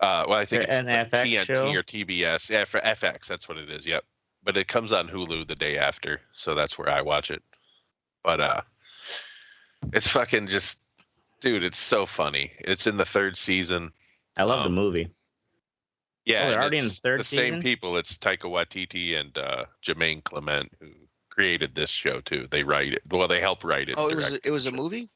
Well, I think it's an FX TNT show? or TBS. Yeah, for FX, that's what it is. Yep. But it comes on Hulu the day after, so that's where I watch it. But it's fucking just, dude, it's so funny. It's in the 3rd season. I love the movie. Yeah, they're already in the 3rd season. Same people. It's Taika Waititi and Jermaine Clement who created this show too. They write it. Well, they help write it. Oh, it was a movie?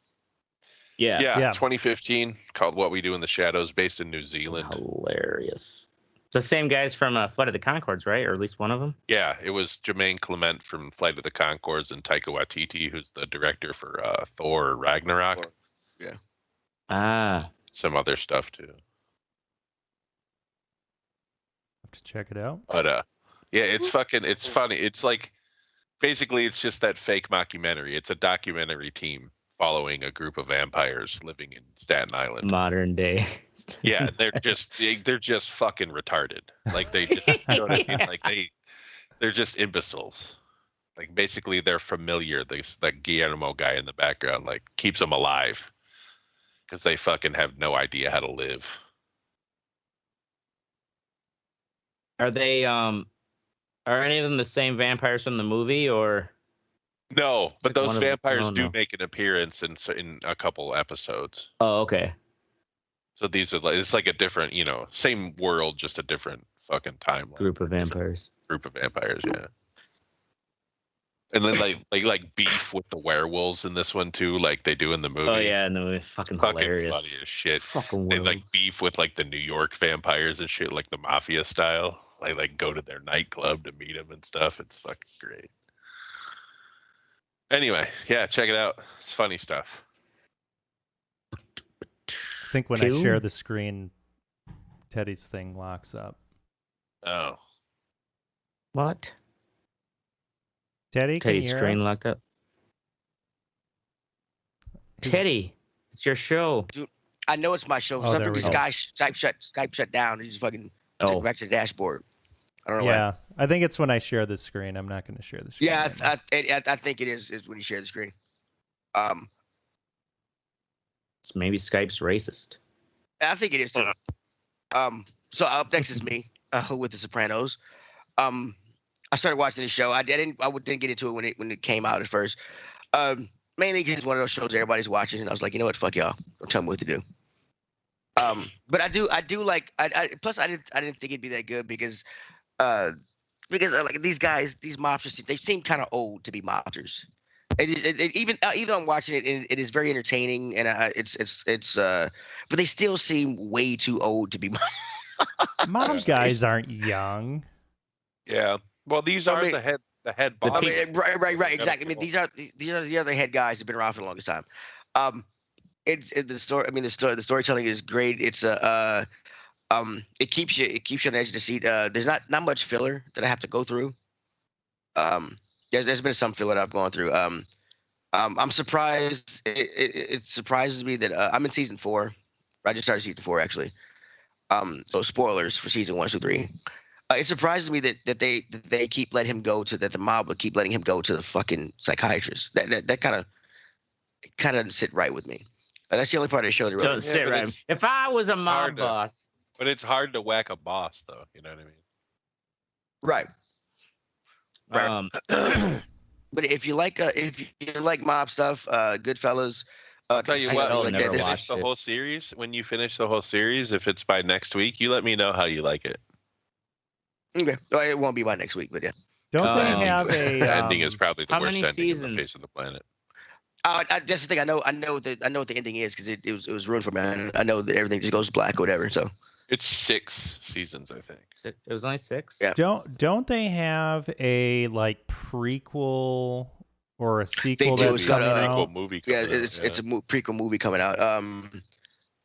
Yeah. 2015, called What We Do in the Shadows, based in New Zealand. Hilarious. It's the same guys from Flight of the Conchords, right? Or at least one of them? Yeah, it was Jermaine Clement from Flight of the Conchords and Taika Waititi, who's the director for Thor Ragnarok. Yeah. Ah. Some other stuff too. Have to check it out. But yeah, it's funny. It's like, basically it's just that fake mockumentary. It's a documentary team following a group of vampires living in Staten Island. Modern day. Yeah, they're just fucking retarded. Like they just, you know what I mean? Like they're just imbeciles. Like basically their familiar, that Guillermo guy in the background, like keeps them alive because they fucking have no idea how to live. Are they are any of them the same vampires from the movie, or? No, but like those vampires do know. make an appearance in a couple episodes. Oh, okay. So these are it's like a different, same world, just a different fucking timeline. Group of vampires. Yeah. And then like beef with the werewolves in this one too, like they do in the movie. Oh yeah, in the movie, fucking hilarious. Funny as shit. Fucking They werewolves. like beef with like the New York vampires and shit, like the mafia style. Like go to their nightclub to meet them and stuff. It's fucking great. Anyway, yeah, check it out. It's funny stuff. I think when I share the screen, Teddy's thing locks up. Oh. What? Teddy, Teddy's can you hear screen us? locked up. Teddy, it's your show. Dude, I know it's my show. For some reason, Skype shut down. You just fucking took it back to the dashboard. I don't know why. I think it's when I share the screen. I'm not going to share the screen. Yeah, I think it is when you share the screen. It's maybe Skype's racist. I think it is too. So up next is me with The Sopranos. I started watching the show. I didn't get into it when it came out at first. Mainly because it's one of those shows everybody's watching, and I was like, you know what, fuck y'all, don't tell me what to do. But I do like. Plus I didn't think it'd be that good because like these guys, these mobsters, they seem kind of old to be mobsters. Even I'm watching it, and it is very entertaining, and but they still seem way too old to be. Mob guys aren't young. Yeah. Well, these I are mean- the head The bosses. I mean, right, Gotta exactly. I mean, go. these are the other head guys who've been around for the longest time. The story. I mean, the storytelling is great. It's it keeps you on the edge of the seat. There's not much filler that I have to go through. There's been some filler that I've gone through. I'm surprised. It surprises me that I'm in season 4. I just started season 4 actually. So spoilers for season 1, 2, 3. It surprises me that they keep letting him go to that the mob would keep letting him go to the fucking psychiatrist. That kind of doesn't sit right with me. That's the only part of the show that really. Don't sit but right. it's- If I was a it's mob hard to- boss, But it's hard to whack a boss, though. You know what I mean? Right. Right. but if you like mob stuff, Goodfellas. I'll tell you I what. still When never you finish watched the it. whole series, if it's by next week, you let me know how you like it. Okay. Well, it won't be by next week, but yeah. Don't The they ending have The ending a? is probably the how worst many ending in the seasons? face of the planet. That's the thing. I know what the ending is because it was ruined for me. I know that everything just goes black or whatever. So It's 6 seasons, I think. it was only 6. Yeah. Don't they have a like prequel or a sequel do. that's It's got coming a out? Movie yeah, coming out, it's a prequel movie coming out.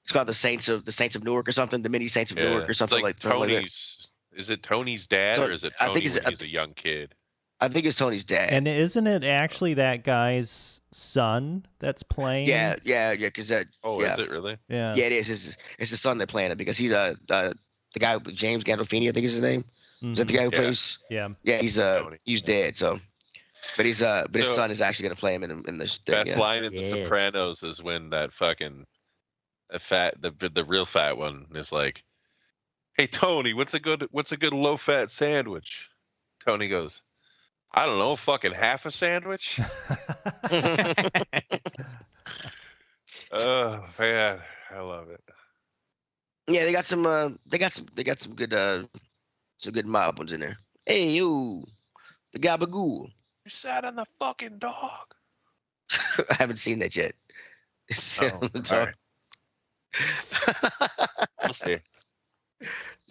It's called the Saints of Newark or something. The mini Saints of Yeah. Newark or It's something like that. Tony's. Is it Tony's dad So, or is it I Tony think it's- when he's a young kid? I think it's Tony's dad. And isn't it actually that guy's son that's playing? yeah. Because Oh, yeah. is it really? Yeah. Yeah, it is. It's the son that playing it because he's the guy James Gandolfini, I think is his name. Is that the Mhm. guy who Yeah. plays? Yeah. Yeah, Tony. he's dead. So, but his So- son is actually gonna play him in this thing. Best Yeah. line in The Yeah. Sopranos is when that fucking the real fat one is like, "Hey Tony, what's a good low fat sandwich?" Tony goes, "I don't know, fucking half a sandwich." Oh man, I love it. Yeah, they got some good mob ones in there. Hey you, the Gabagool. You sat on the fucking dog. I haven't seen that yet. Oh, all right. We'll see.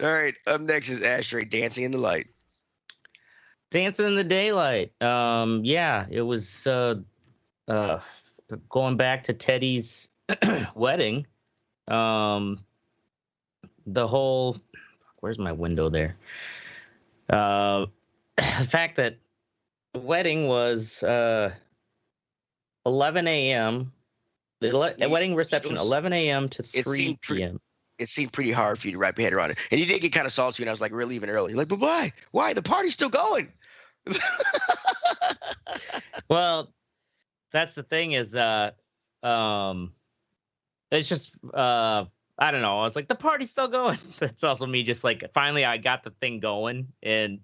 All right, up next is Ashtray Dancing in the Light. Dancing in the Daylight. Yeah, it was going back to Teddy's wedding. The whole where's my window there? The fact that the wedding was 11 a.m. The wedding reception 11 a.m. to 3 p.m. It seemed pretty hard for you to wrap your head around it, and you did get kind of salty. And I was like, "We're leaving early." You're like, but why? Why? The party's still going. Well, that's the thing is, it's just, I don't know. I was like, the party's still going. That's also me just like, finally I got the thing going. And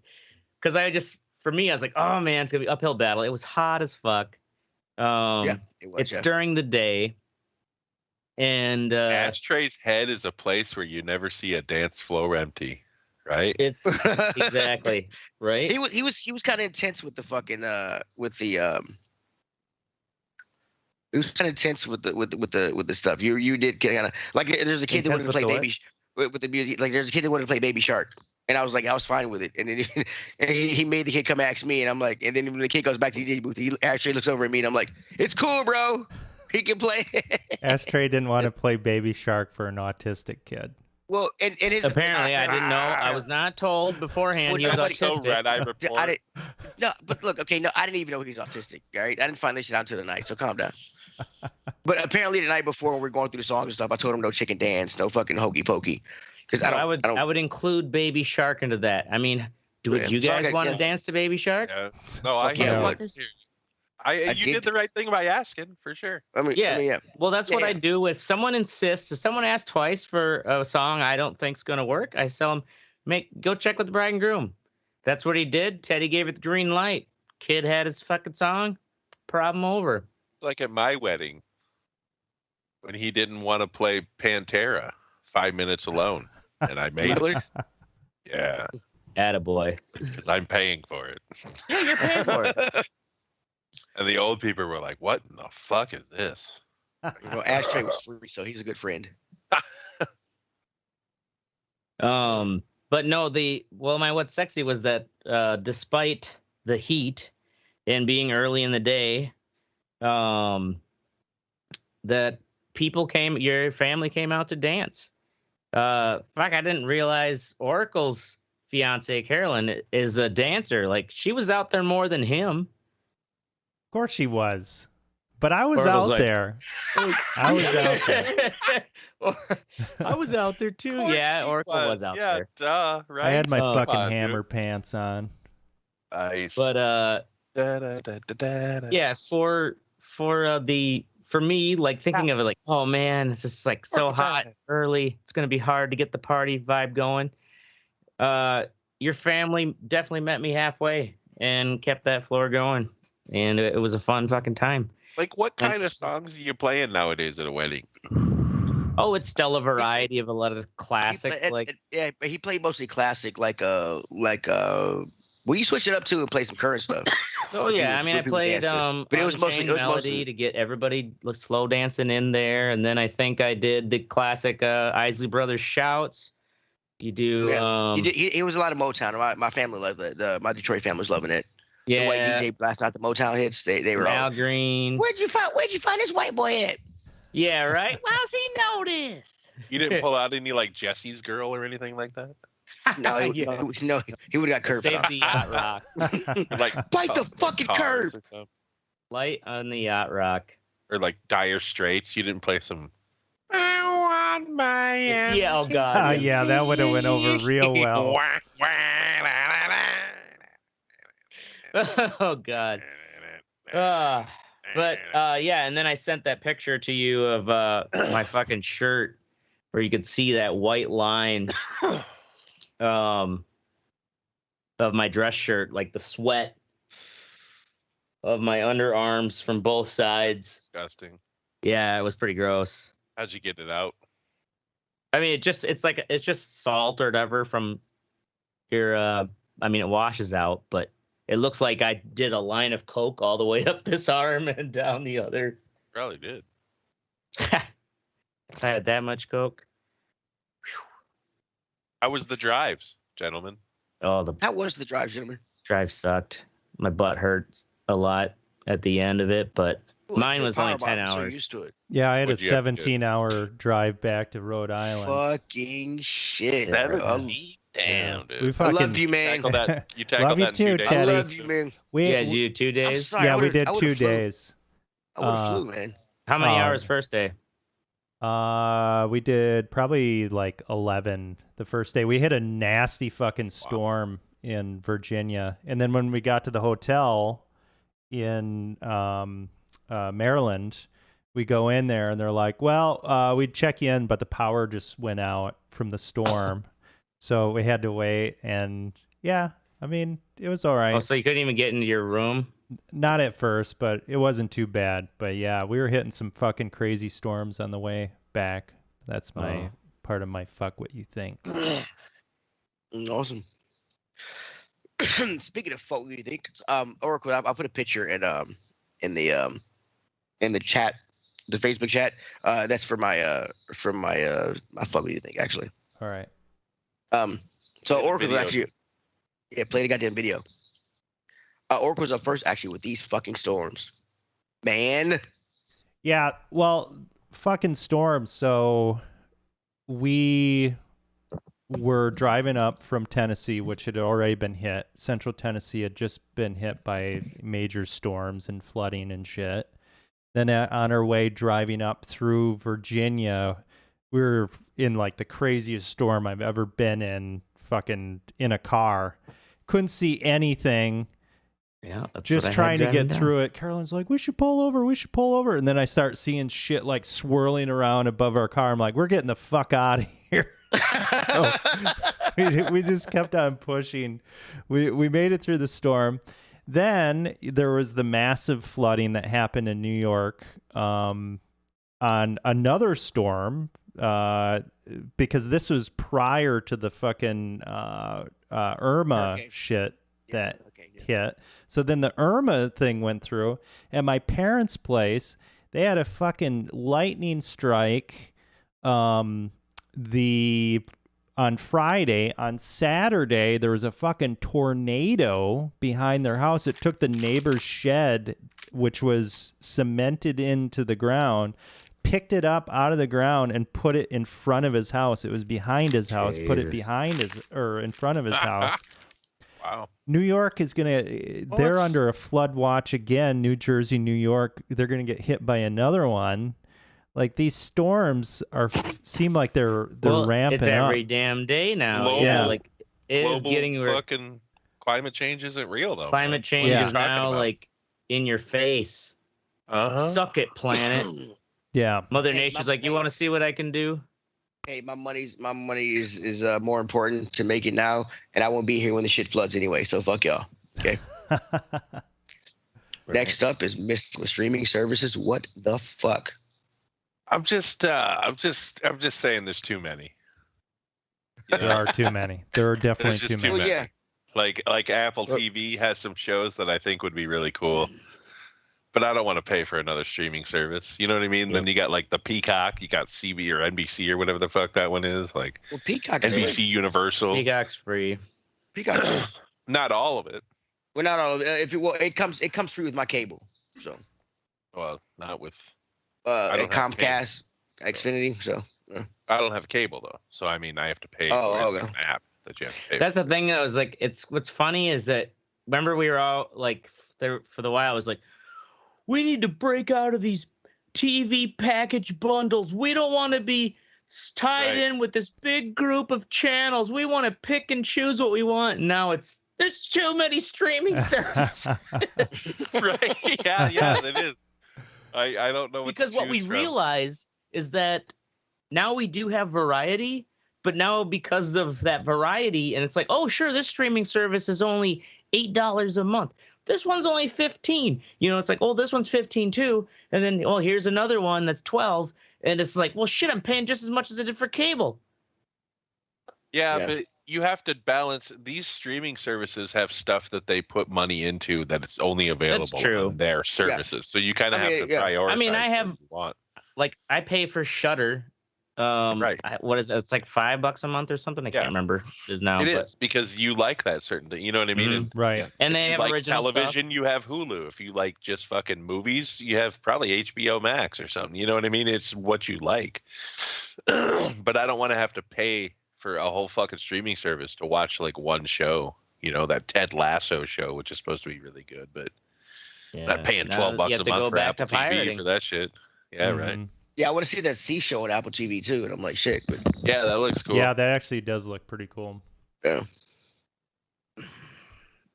because for me, I was like, oh man, it's going to be uphill battle. It was hot as fuck. Yeah, it was. It's during the day. And Ashtray's head is a place where you never see a dance floor empty, right? it's exactly right. He was kind of intense with the fucking he was kind of intense with the stuff. You did kind of like there's a kid that wanted to play with the music. Like there's a kid that wanted to play Baby Shark, and I was like I was fine with it. And then he made the kid come ask me, and I'm like, and then when the kid goes back to the DJ booth, he actually looks over at me, and I'm like, it's cool, bro. He can play. Ashtray didn't want to play Baby Shark for an autistic kid. Well, and his Apparently, I didn't know. I was not told beforehand he was Nobody- autistic. Red Eye Report. I didn't. No, but look, okay, no, I didn't even know he was autistic. All right, I didn't find this shit out until tonight, so calm down. But apparently, the night before, when we were going through the songs and stuff, I told him no chicken dance, no fucking hokey pokey, because I would include Baby Shark into that. I mean, would you So guys want to yeah. dance to Baby Shark? Yeah. No, I yeah, hear what- you. You did- did the right thing by asking, for sure. Yeah. Well, that's what Yeah. I do. If someone insists, if someone asks twice for a song I don't think's gonna work, I tell them, go check with the bride and groom. That's what he did. Teddy gave it the green light. Kid had his fucking song. Problem over. Like at my wedding, when he didn't want to play Pantera, 5 minutes alone, and I made Really? it. Yeah, Attaboy. because I'm paying for it. Yeah, you're paying for it. And the old people were like, "What in the fuck is this?" Ashtray was free, so he's a good friend. But no, what's sexy was that despite the heat and being early in the day, that your family came out to dance. Fuck, I didn't realize Oracle's fiance Carolyn is a dancer. Like, she was out there more than him. Of course she was. But I was out there. I was out there. I was out there too. Yeah, Oracle was out there. Duh, right? I had my fucking hammer pants on. Nice. But yeah, for me, like thinking of it like, oh man, it's just like so hot early. It's gonna be hard to get the party vibe going. Your family definitely met me halfway and kept that floor going, and it was a fun fucking time. Like, what kind of songs are you playing nowadays at a wedding? Oh, it's still a variety of a lot of classics. Yeah, but he played mostly classic, well, you switch it up too and play some current stuff. Oh yeah, I mean, I played but it was mostly Melody to get everybody slow dancing in there, and then I think I did the classic Isley Brothers Shouts. You do. Yeah. It was a lot of Motown. My family loved it. My Detroit family was loving it. Yeah. The white DJ blasting out the Motown hits. They were Al all Green. Where'd you find this white boy at? Yeah, right. How's he know this? You didn't pull out any like Jesse's Girl or anything like that? No, he would have got curved. Save the yacht rock. Like bite the fucking curve. Light on the yacht rock. Or like Dire Straits. You didn't play some. I want my. Yeah. Oh God. Yeah, that would have went over real well. Oh God. But yeah, and then I sent that picture to you of my fucking shirt where you could see that white line of my dress shirt, like the sweat of my underarms from both sides. Disgusting. Yeah, it was pretty gross. How'd you get it out? I mean, it's just salt or whatever from your I mean, it washes out, but it looks like I did a line of Coke all the way up this arm and down the other. Probably did. I had that much Coke. How was the drives, gentlemen? Oh, How was the drive, gentlemen? drive sucked. My butt hurts a lot at the end of it, but mine was only 10 hours. So used to it. Yeah, I had What'd a you have to do? 17-hour drive back to Rhode Island. Fucking shit. Bro. Damn, dude. We I fucking, love you, man. You tackled Love you that in 2 too, days. I Teddy. love you, man. we, Yeah, did you do 2 I'm days? sorry. yeah, I we would've- did I would've 2 flew. days. I would have flew, man. How many hours first day? We did probably like 11 the first day. We hit a nasty fucking storm in Virginia. And then when we got to the hotel in Maryland, we go in there and they're like, well, we'd check you in, but the power just went out from the storm. So we had to wait. And yeah, I mean, it was all right. Oh, so you couldn't even get into your room? Not at first, but it wasn't too bad. But yeah, we were hitting some fucking crazy storms on the way back. That's my part of my fuck what you think. Awesome. Speaking of fuck what you think, Oracle, I'll put a picture in the chat, the Facebook chat. That's for my fuck what you think, actually. All right. So Oracle video. actually, play the goddamn video. Oracle's up first actually with these fucking storms, man. Yeah, well, fucking storms. So we were driving up from Tennessee, which had already been hit. Central Tennessee had just been hit by major storms and flooding and shit. Then on our way driving up through Virginia, we were in like the craziest storm I've ever been in, fucking in a car. Couldn't see anything. Yeah, Just trying to get through it. Carolyn's like, we should pull over. And then I start seeing shit like swirling around above our car. I'm like, we're getting the fuck out of here. So we just kept on pushing. We made it through the storm. Then there was the massive flooding that happened in New York on another storm because this was prior to the fucking Irma shit that hit. So then the Irma thing went through, and my parents' place, they had a fucking lightning strike. The on Friday. On Saturday, there was a fucking tornado behind their house. It took the neighbor's shed, which was cemented into the ground, picked it up out of the ground and put it in front of his house. It was behind his house, put it behind his, or in front of his house. Wow. New York is going to, they're under a flood watch again. New Jersey, New York, they're going to get hit by another one. Like these storms seem like they're ramping it's every up. damn day now. Global, yeah, like it is global getting fucking climate change isn't real though. Climate change is now like in your face. Suck it, planet. Yeah. Mother Nature's like, you want to see what I can do? Hey, my money is more important to make it now, and I won't be here when the shit floods anyway. So fuck y'all. Okay. Next up is mystical streaming services. What the fuck? I'm just saying there's too many. There are too many. There are definitely There's just too many. Well, yeah. Like Apple TV has some shows that I think would be really cool. But I don't want to pay for another streaming service. You know what I mean? Yep. Then you got like the Peacock, you got CB or NBC or whatever the fuck that one is. Like Peacock NBC free. Universal. Peacock's free. Peacock free. Not all of it. Well, not all of it. It comes free with my cable. So. Well, not with. Comcast, Xfinity. So. I don't have cable though, so I mean I have to pay for an app that you have to pay. That's the thing that was like, what's funny is that remember we were all like there for the while. It was like, we need to break out of these TV package bundles. We don't want to be tied in with this big group of channels. We want to pick and choose what we want. And now there's too many streaming services. Right? Yeah, it is. I don't know because what we realize is that now we do have variety, but now because of that variety, and it's like, oh, sure, this streaming service is only $8 a month. This one's only $15. You know, it's like, oh, this one's $15 too. And then, oh, here's another one that's $12. And it's like, well, shit, I'm paying just as much as I did for cable. Yeah, but you have to balance. These streaming services have stuff that they put money into that it's only available on their services. Yeah. So you kind of have to prioritize. I mean, I have, like, I pay for Shudder. What is it? It's like $5 a month or something. I can't remember. It is now. It is because you like that certain thing. You know what I mean? Mm-hmm. Right. And they have like original television. stuff. You have Hulu. If you like just fucking movies, you have probably HBO Max or something. You know what I mean? It's what you like. But I don't want to have to pay for a whole fucking streaming service to watch like one show. You know, that Ted Lasso show, which is supposed to be really good, but I'm not paying $12 a month for Apple TV for that shit. Yeah, right. Yeah, I want to see that Sea show on Apple TV too, and I'm like, shit. But yeah, that looks cool. Yeah, that actually does look pretty cool. Yeah.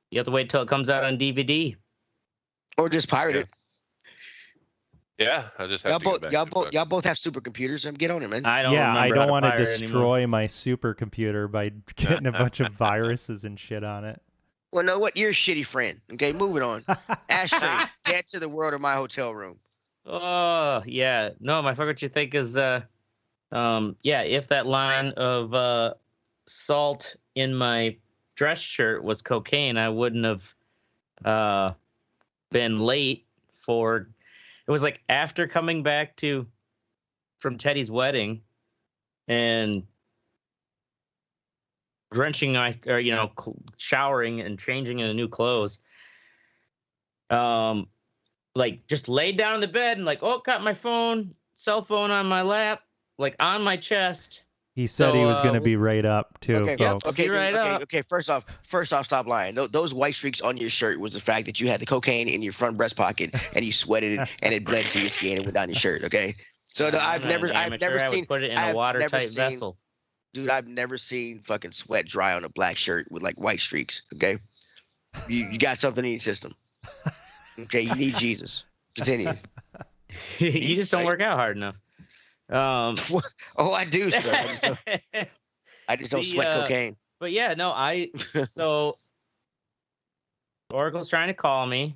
You have to wait till it comes out on DVD, or just pirate it. Yeah, I just have y'all both have supercomputers, and get on it, man. I don't want to destroy my supercomputer by getting a bunch of viruses and shit on it. Well, no, what? You're a shitty friend. Okay, moving on. Ashtray, dead to the world of my hotel room. Oh, yeah. No, my fuck, what you think is, if that line of salt in my dress shirt was cocaine, I wouldn't have been late for. It was like after coming back from Teddy's wedding and showering and changing into new clothes. Like just laid down in the bed and like, oh, got my cell phone on my lap, like on my chest. He said he was going to be right up too, folks. Okay. First off, stop lying. Those white streaks on your shirt was the fact that you had the cocaine in your front breast pocket and you sweated it and it bled to your skin and went down your shirt. Okay. So no, I've never seen. Put it in a watertight vessel. Dude, I've never seen fucking sweat dry on a black shirt with like white streaks. Okay. You got something in your system. Okay, you need Jesus. Continue. You just don't work out hard enough. Oh, I do, sir. I just don't sweat cocaine. But yeah, no, so Oracle's trying to call me.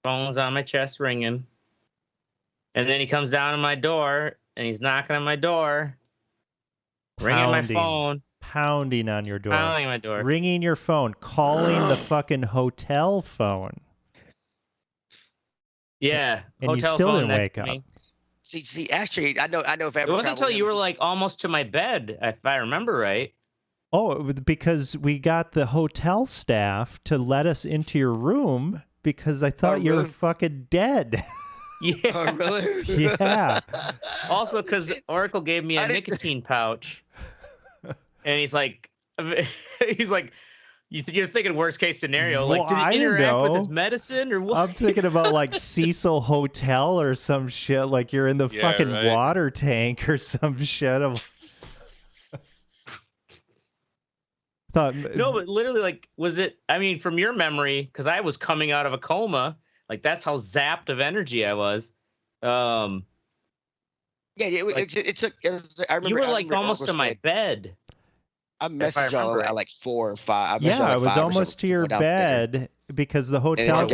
Phone's on my chest ringing. And then he comes down to my door and he's knocking on my door. Ringing my phone. Pounding on your door. Pounding my door. Ringing your phone. Calling the fucking hotel phone. Yeah, and you still didn't wake up. See, actually, I know. If I ever it wasn't until you were like almost to my bed, if I remember right. Oh, because we got the hotel staff to let us into your room because I thought you were fucking dead. Yeah. Oh, really? Yeah. Also, because Oracle gave me a nicotine pouch, and he's like, you're thinking worst case scenario. Well, Like, did it interact with his medicine or what? I'm thinking about like Cecil Hotel or some shit. Like you're in the fucking water tank or some shit. No, but literally, like, was it? I mean, from your memory, because I was coming out of a coma. Like, that's how zapped of energy I was. Yeah, it took. I remember you were like almost to my bed. I messaged y'all at like 4 or 5. I was almost to your bed because the hotel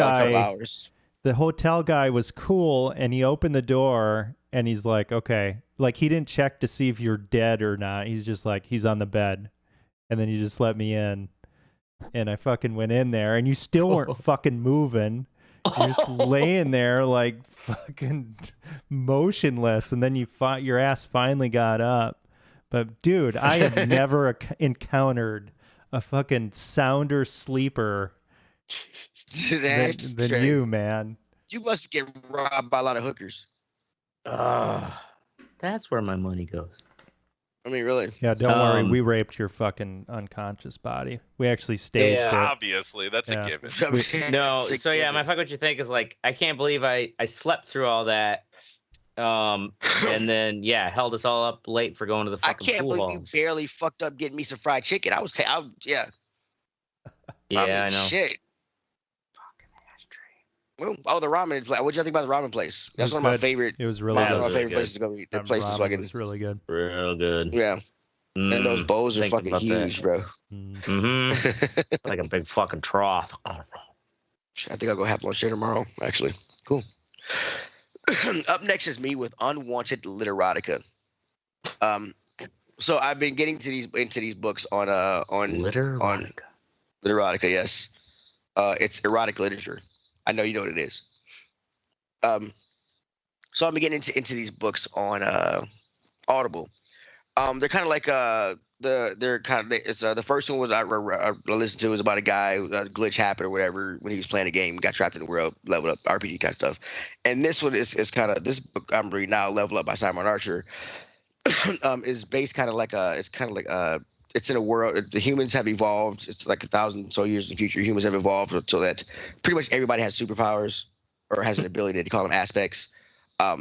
guy was cool, and he opened the door and he's like, okay, like he didn't check to see if you're dead or not. He's just like, he's on the bed, and then he just let me in, and I fucking went in there, and you still weren't fucking moving. You're just laying there like fucking motionless, and then your ass finally got up. But dude, I have never encountered a fucking sounder sleeper than you, man. You must get robbed by a lot of hookers. That's where my money goes. I mean, really? Yeah, don't worry. We raped your fucking unconscious body. We actually staged it. Obviously, that's a given. No, so yeah, my fuck what you think is like, I can't believe I slept through all that. And then held us all up late for going to the fucking pool. I can't believe you barely fucked up getting me some fried chicken. I yeah, I know. Shit. Fucking ashtray. Oh, the ramen place. What'd you think about the ramen place? That's one of my favorite. It was really one good. of my favorite places to go eat. The place is fucking. It's really good. Real good. Yeah. And those bowls are fucking huge, bro. Like a big fucking trough. I think I'll go have lunch there tomorrow. Actually, cool. Up next is me with unwanted literotica. So I've been getting into these books on literotica. Literotica, yes. It's erotic literature. I know you know what it is. So I've been getting into these books on Audible. They're kind of like the first one was I listened to was about a guy, a glitch happened or whatever when he was playing a game, got trapped in the world, leveled up, RPG kind of stuff. And this one is kind of, this book I'm reading now, Level Up by Simon Archer, is based kind of like it's in a world, the humans have evolved. It's like 1,000 or so years in the future. Humans have evolved so that pretty much everybody has superpowers or has an ability to call them aspects.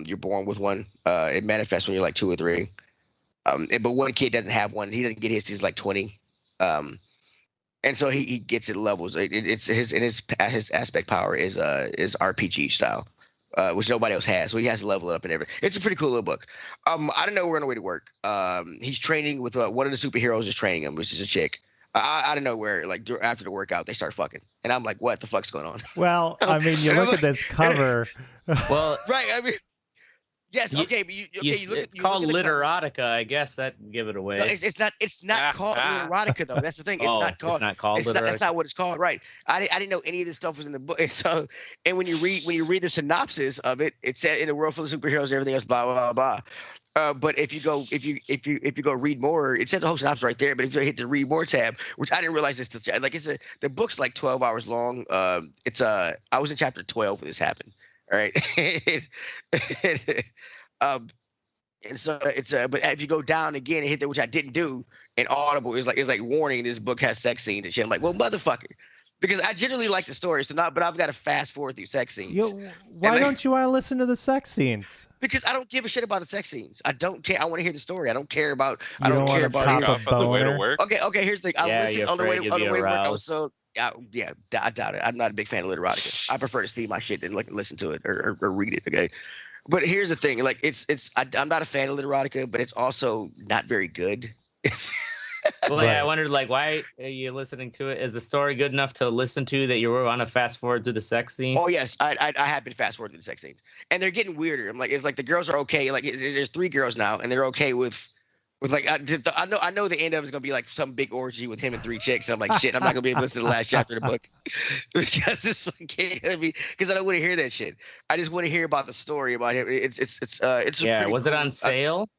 You're born with one. It manifests when you're like 2 or 3. But one kid doesn't have one. He doesn't get his. He's like 20, and so he gets it levels. It's his aspect power is RPG style, which nobody else has. So he has to level it up and everything. It's a pretty cool little book. I don't know. We're on the way to work. He's training with one of the superheroes is training him, which is a chick. I don't know where. Like after the workout, they start fucking, and I'm like, what the fuck's going on? Well, I mean, you look at this cover. Well, right. I mean. Yes. Okay. But you look at it's called literotica. I guess that give it away. No, it's not. It's not called literotica though. That's the thing. It's not called. It's not called. That's not what it's called. Right. I didn't know any of this stuff was in the book. And when you read the synopsis of it, it said in a world full of superheroes, everything else, blah blah blah. But if you go read more, it says a whole synopsis right there. But if you hit the read more tab, which I didn't realize this, like the book's like 12 hours long. I was in chapter 12 when this happened. All right. And so it's but if you go down again and hit that, which I didn't do, and Audible is like warning this book has sex scenes and shit. I'm like, well, motherfucker, because I generally like the story, but I've got to fast forward through sex scenes. Why don't you want to listen to the sex scenes? Because I don't give a shit about the sex scenes. I don't care. I want to hear the story. I don't care about. I don't care about on the way to work. Okay. Here's the thing. I'll listen on the way to work. So yeah, I doubt it. I'm not a big fan of literotica. I prefer to see my shit than like listen to it or read it. Okay. But here's the thing, like I'm not a fan of literotica, but it's also not very good. Well, yeah, I wondered, like, why are you listening to it? Is the story good enough to listen to that you want to fast forward through the sex scene? Oh yes, I have been fast forwarding the sex scenes, and they're getting weirder. I'm like, it's like the girls are okay. Like there's 3 girls now, and they're okay with like I know the end of it is gonna be like some big orgy with him and 3 chicks. And I'm like, shit, I'm not gonna be able to listen to the last chapter of the book because it's fucking gonna be because I don't want to hear that shit. I just want to hear about the story about him. It's yeah. Was cool. it on sale?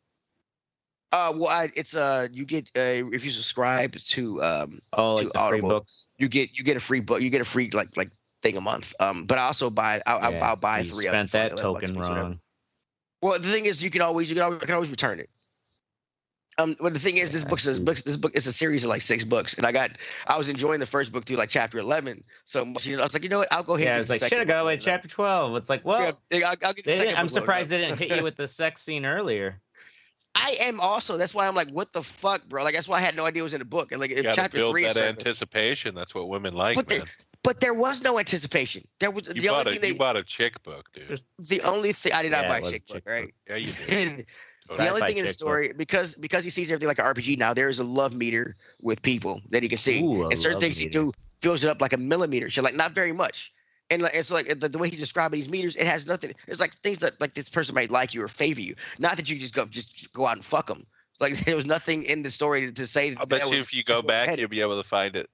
It's you get if you subscribe to like the free Audible, books. you get a free book, you get a free like thing a month. But I also buy I'll buy you 3 of them spent for like that 11 bucks token a piece or whatever. wrong. Well, the thing is, I can always return it. But the thing is, this book is a series of like 6 books, and I was enjoying the first book through like chapter 11. So I was like, you know what, I'll go ahead. Yeah, and I get was the like, second should have got book away loaded up. chapter 12. It's like, well, Yeah, I'll get the second I'm book loaded surprised up. they didn't hit you with the sex scene earlier. I am also. That's why I'm like, what the fuck, bro? Like that's why I had no idea it was in the book. And like You gotta chapter build 3 that is certain. anticipation. That's what women like, But man. But there was no anticipation. There was You the only thing you bought a chick book, dude. the only thing I did not Yeah, buy it was chick book, chick right? Yeah, you did. The only Sci-fi thing in the chick story, because he sees everything like an RPG now, there is a love meter with people that he can see, Ooh, a and certain love things he meter. do fills it up like a millimeter. So like not very much, and like it's like the way he's describing these meters, it has nothing. It's like things that like this person might like you or favor you, not that you just go out and fuck them. Like there was nothing in the story to say. I'll bet you if you go back, you'll be able to find it.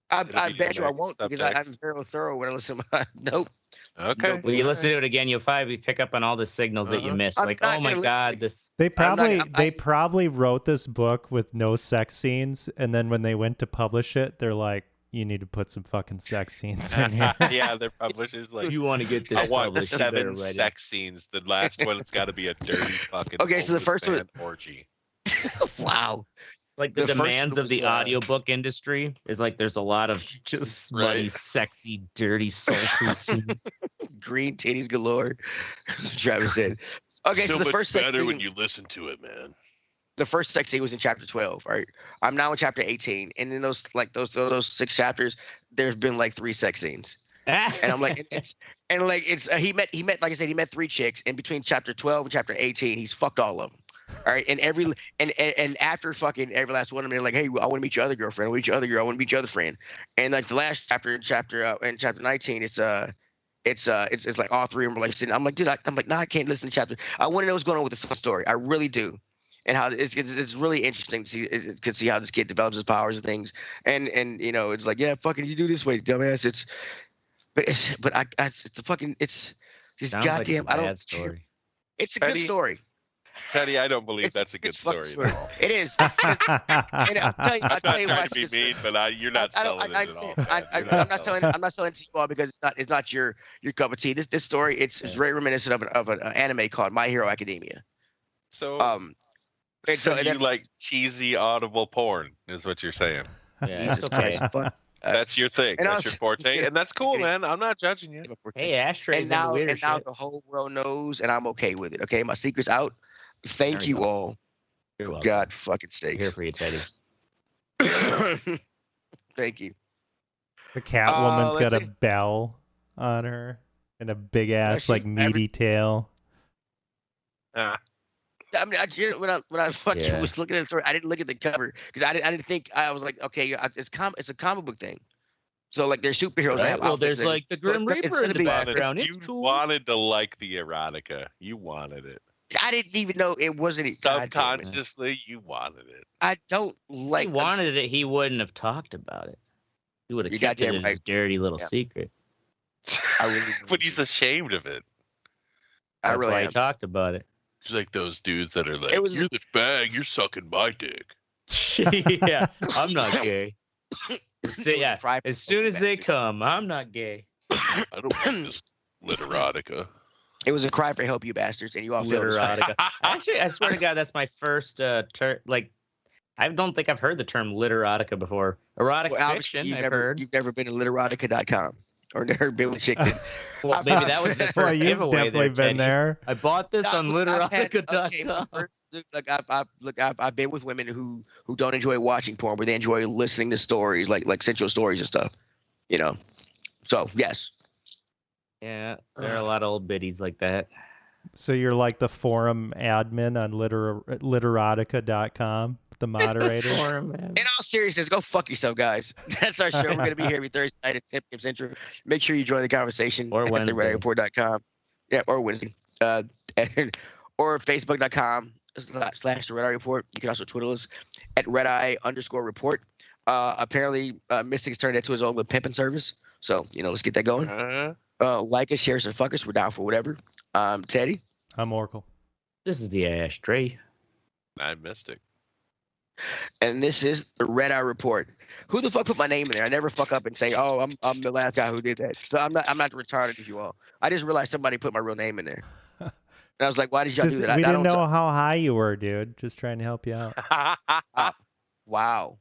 I It'll be bet you I direct won't because subtext. I'm very thorough when I listen. Nope. Okay. Nope. When you listen to it again, you'll probably pick up on all the signals that you Uh-huh. missed. I'm Like, not oh my gonna listen to god, it. this. They probably I'm- they probably wrote this book with no sex scenes, and then when they went to publish it, they're like, "You need to put some fucking sex scenes in here." Yeah, their publisher's like, If you want to get this I want published, you better 7 write it. sex scenes. The last one's got to be a dirty fucking. Okay, so the first one- OnlyFans orgy. Wow. Like the The first demands one of the was, audiobook industry is like there's a lot of just smutty, Right. sexy, dirty, sultry scenes. Green titties galore. Travis said. Okay, so the first sex scene, you listen to it, man. the first sex scene was in chapter 12. Right, I'm now in chapter 18, and in those 6 chapters, there's been like 3 sex scenes, and I'm like, he met like I said, he met 3 chicks, and between chapter 12 and chapter 18, he's fucked all of them. All right, and after fucking every last one of them, they're like, hey, I want to meet your other girlfriend. I want to meet your other girl. I want to meet your other friend. And like the last chapter, in chapter 19, it's like all 3 of them are like sitting. I'm like, dude, I'm like, nah, I can't listen to chapter. I want to know what's going on with the story. I really do, and how it's really interesting to see how this kid develops his powers and things. And you know, it's like, yeah, fucking, you do this way, dumbass. It's the fucking it's this Sounds goddamn. like a I don't. bad story. It's a good Eddie, story. Teddy, I don't believe It's that's a good fucking story at all. It is. And I'll tell you I'm not why trying it's to be a good story. mean, but you're not selling it at all. I'm not selling. I'm not selling it to you all because it's not your cup of tea. This story it's very reminiscent of an anime called My Hero Academia. So, And so you that's- like cheesy audible porn, is what you're saying. Yeah, Jesus it's okay. Christ, fuck. That's your thing. and That's your forte, and that's cool, man. I'm not judging you. Hey, ashtrays And now weird and now shit. the whole world knows, and I'm okay with it. Okay, my secret's out. Thank There you you go. all. You're For welcome. God fucking I'm here sakes. for you, Teddy. Thank you. The Catwoman's let's got a see. bell on her and a big ass she's like meaty tail. Ah, I mean, when I fucking Yeah. was looking at the story, I didn't look at the cover because I didn't think I was like, okay, it's a comic book thing. So like, there's superheroes. that Right? have Well, outfits there's that- like the Grim it's Reaper gonna in the be- background. you It's cool. wanted to like the erotica. You wanted it. I didn't even know it wasn't. God damn it. Subconsciously, you wanted it. I don't like. He wanted it. He wouldn't have talked about it. He would have You kept it goddamn as right. his dirty little Yeah. secret. I really, But he's ashamed of it. I That's really why am. he talked about it. He's like those dudes that are like, It was- "You're the fag. You're sucking my dick." Yeah, I'm not gay. So, yeah, private as soon as they bastard. come, I'm not gay. I don't like this literotica. It was a cry for help, you bastards, and you all failed. us. Literotica. Actually, I swear to God, that's my first term. Like, I don't think I've heard the term literotica before. Erotic Well, obviously, fiction, I've heard. you've never been to literotica.com or never been with a chick that Well, maybe that was the Well, first you've giveaway definitely there, been Teddy. there. I bought this on literotica.com. I've been with women who don't enjoy watching porn, but they enjoy listening to stories, like sensual stories and stuff. You know, so yes. Yeah, there are a lot of old biddies like that. So you're like the forum admin on literotica.com, the moderator. In all seriousness, go fuck yourself, guys. That's our show. We're going to be here every Thursday night at 10 p.m. Central. Make sure you join the conversation Or at Wednesday. theredeyereport.com. Yeah, or Wednesday. Or facebook.com/the Red Eye Report. You can also Twitter us at @redeye_report. Apparently, Mystic's turned into his own little pimping service. So, let's get that going. Like us, share us, and fuck us. We're down for whatever. Teddy. I'm Oracle. This is the ashtray. I missed it. And this is the RER report. Who the fuck put my name in there? I never fuck up and say, "Oh, I'm the last guy who did that." So I'm not retarded as you all. I just realized somebody put my real name in there, and I was like, "Why did y'all do that?" We didn't know how high you were, dude. Just trying to help you out. Wow.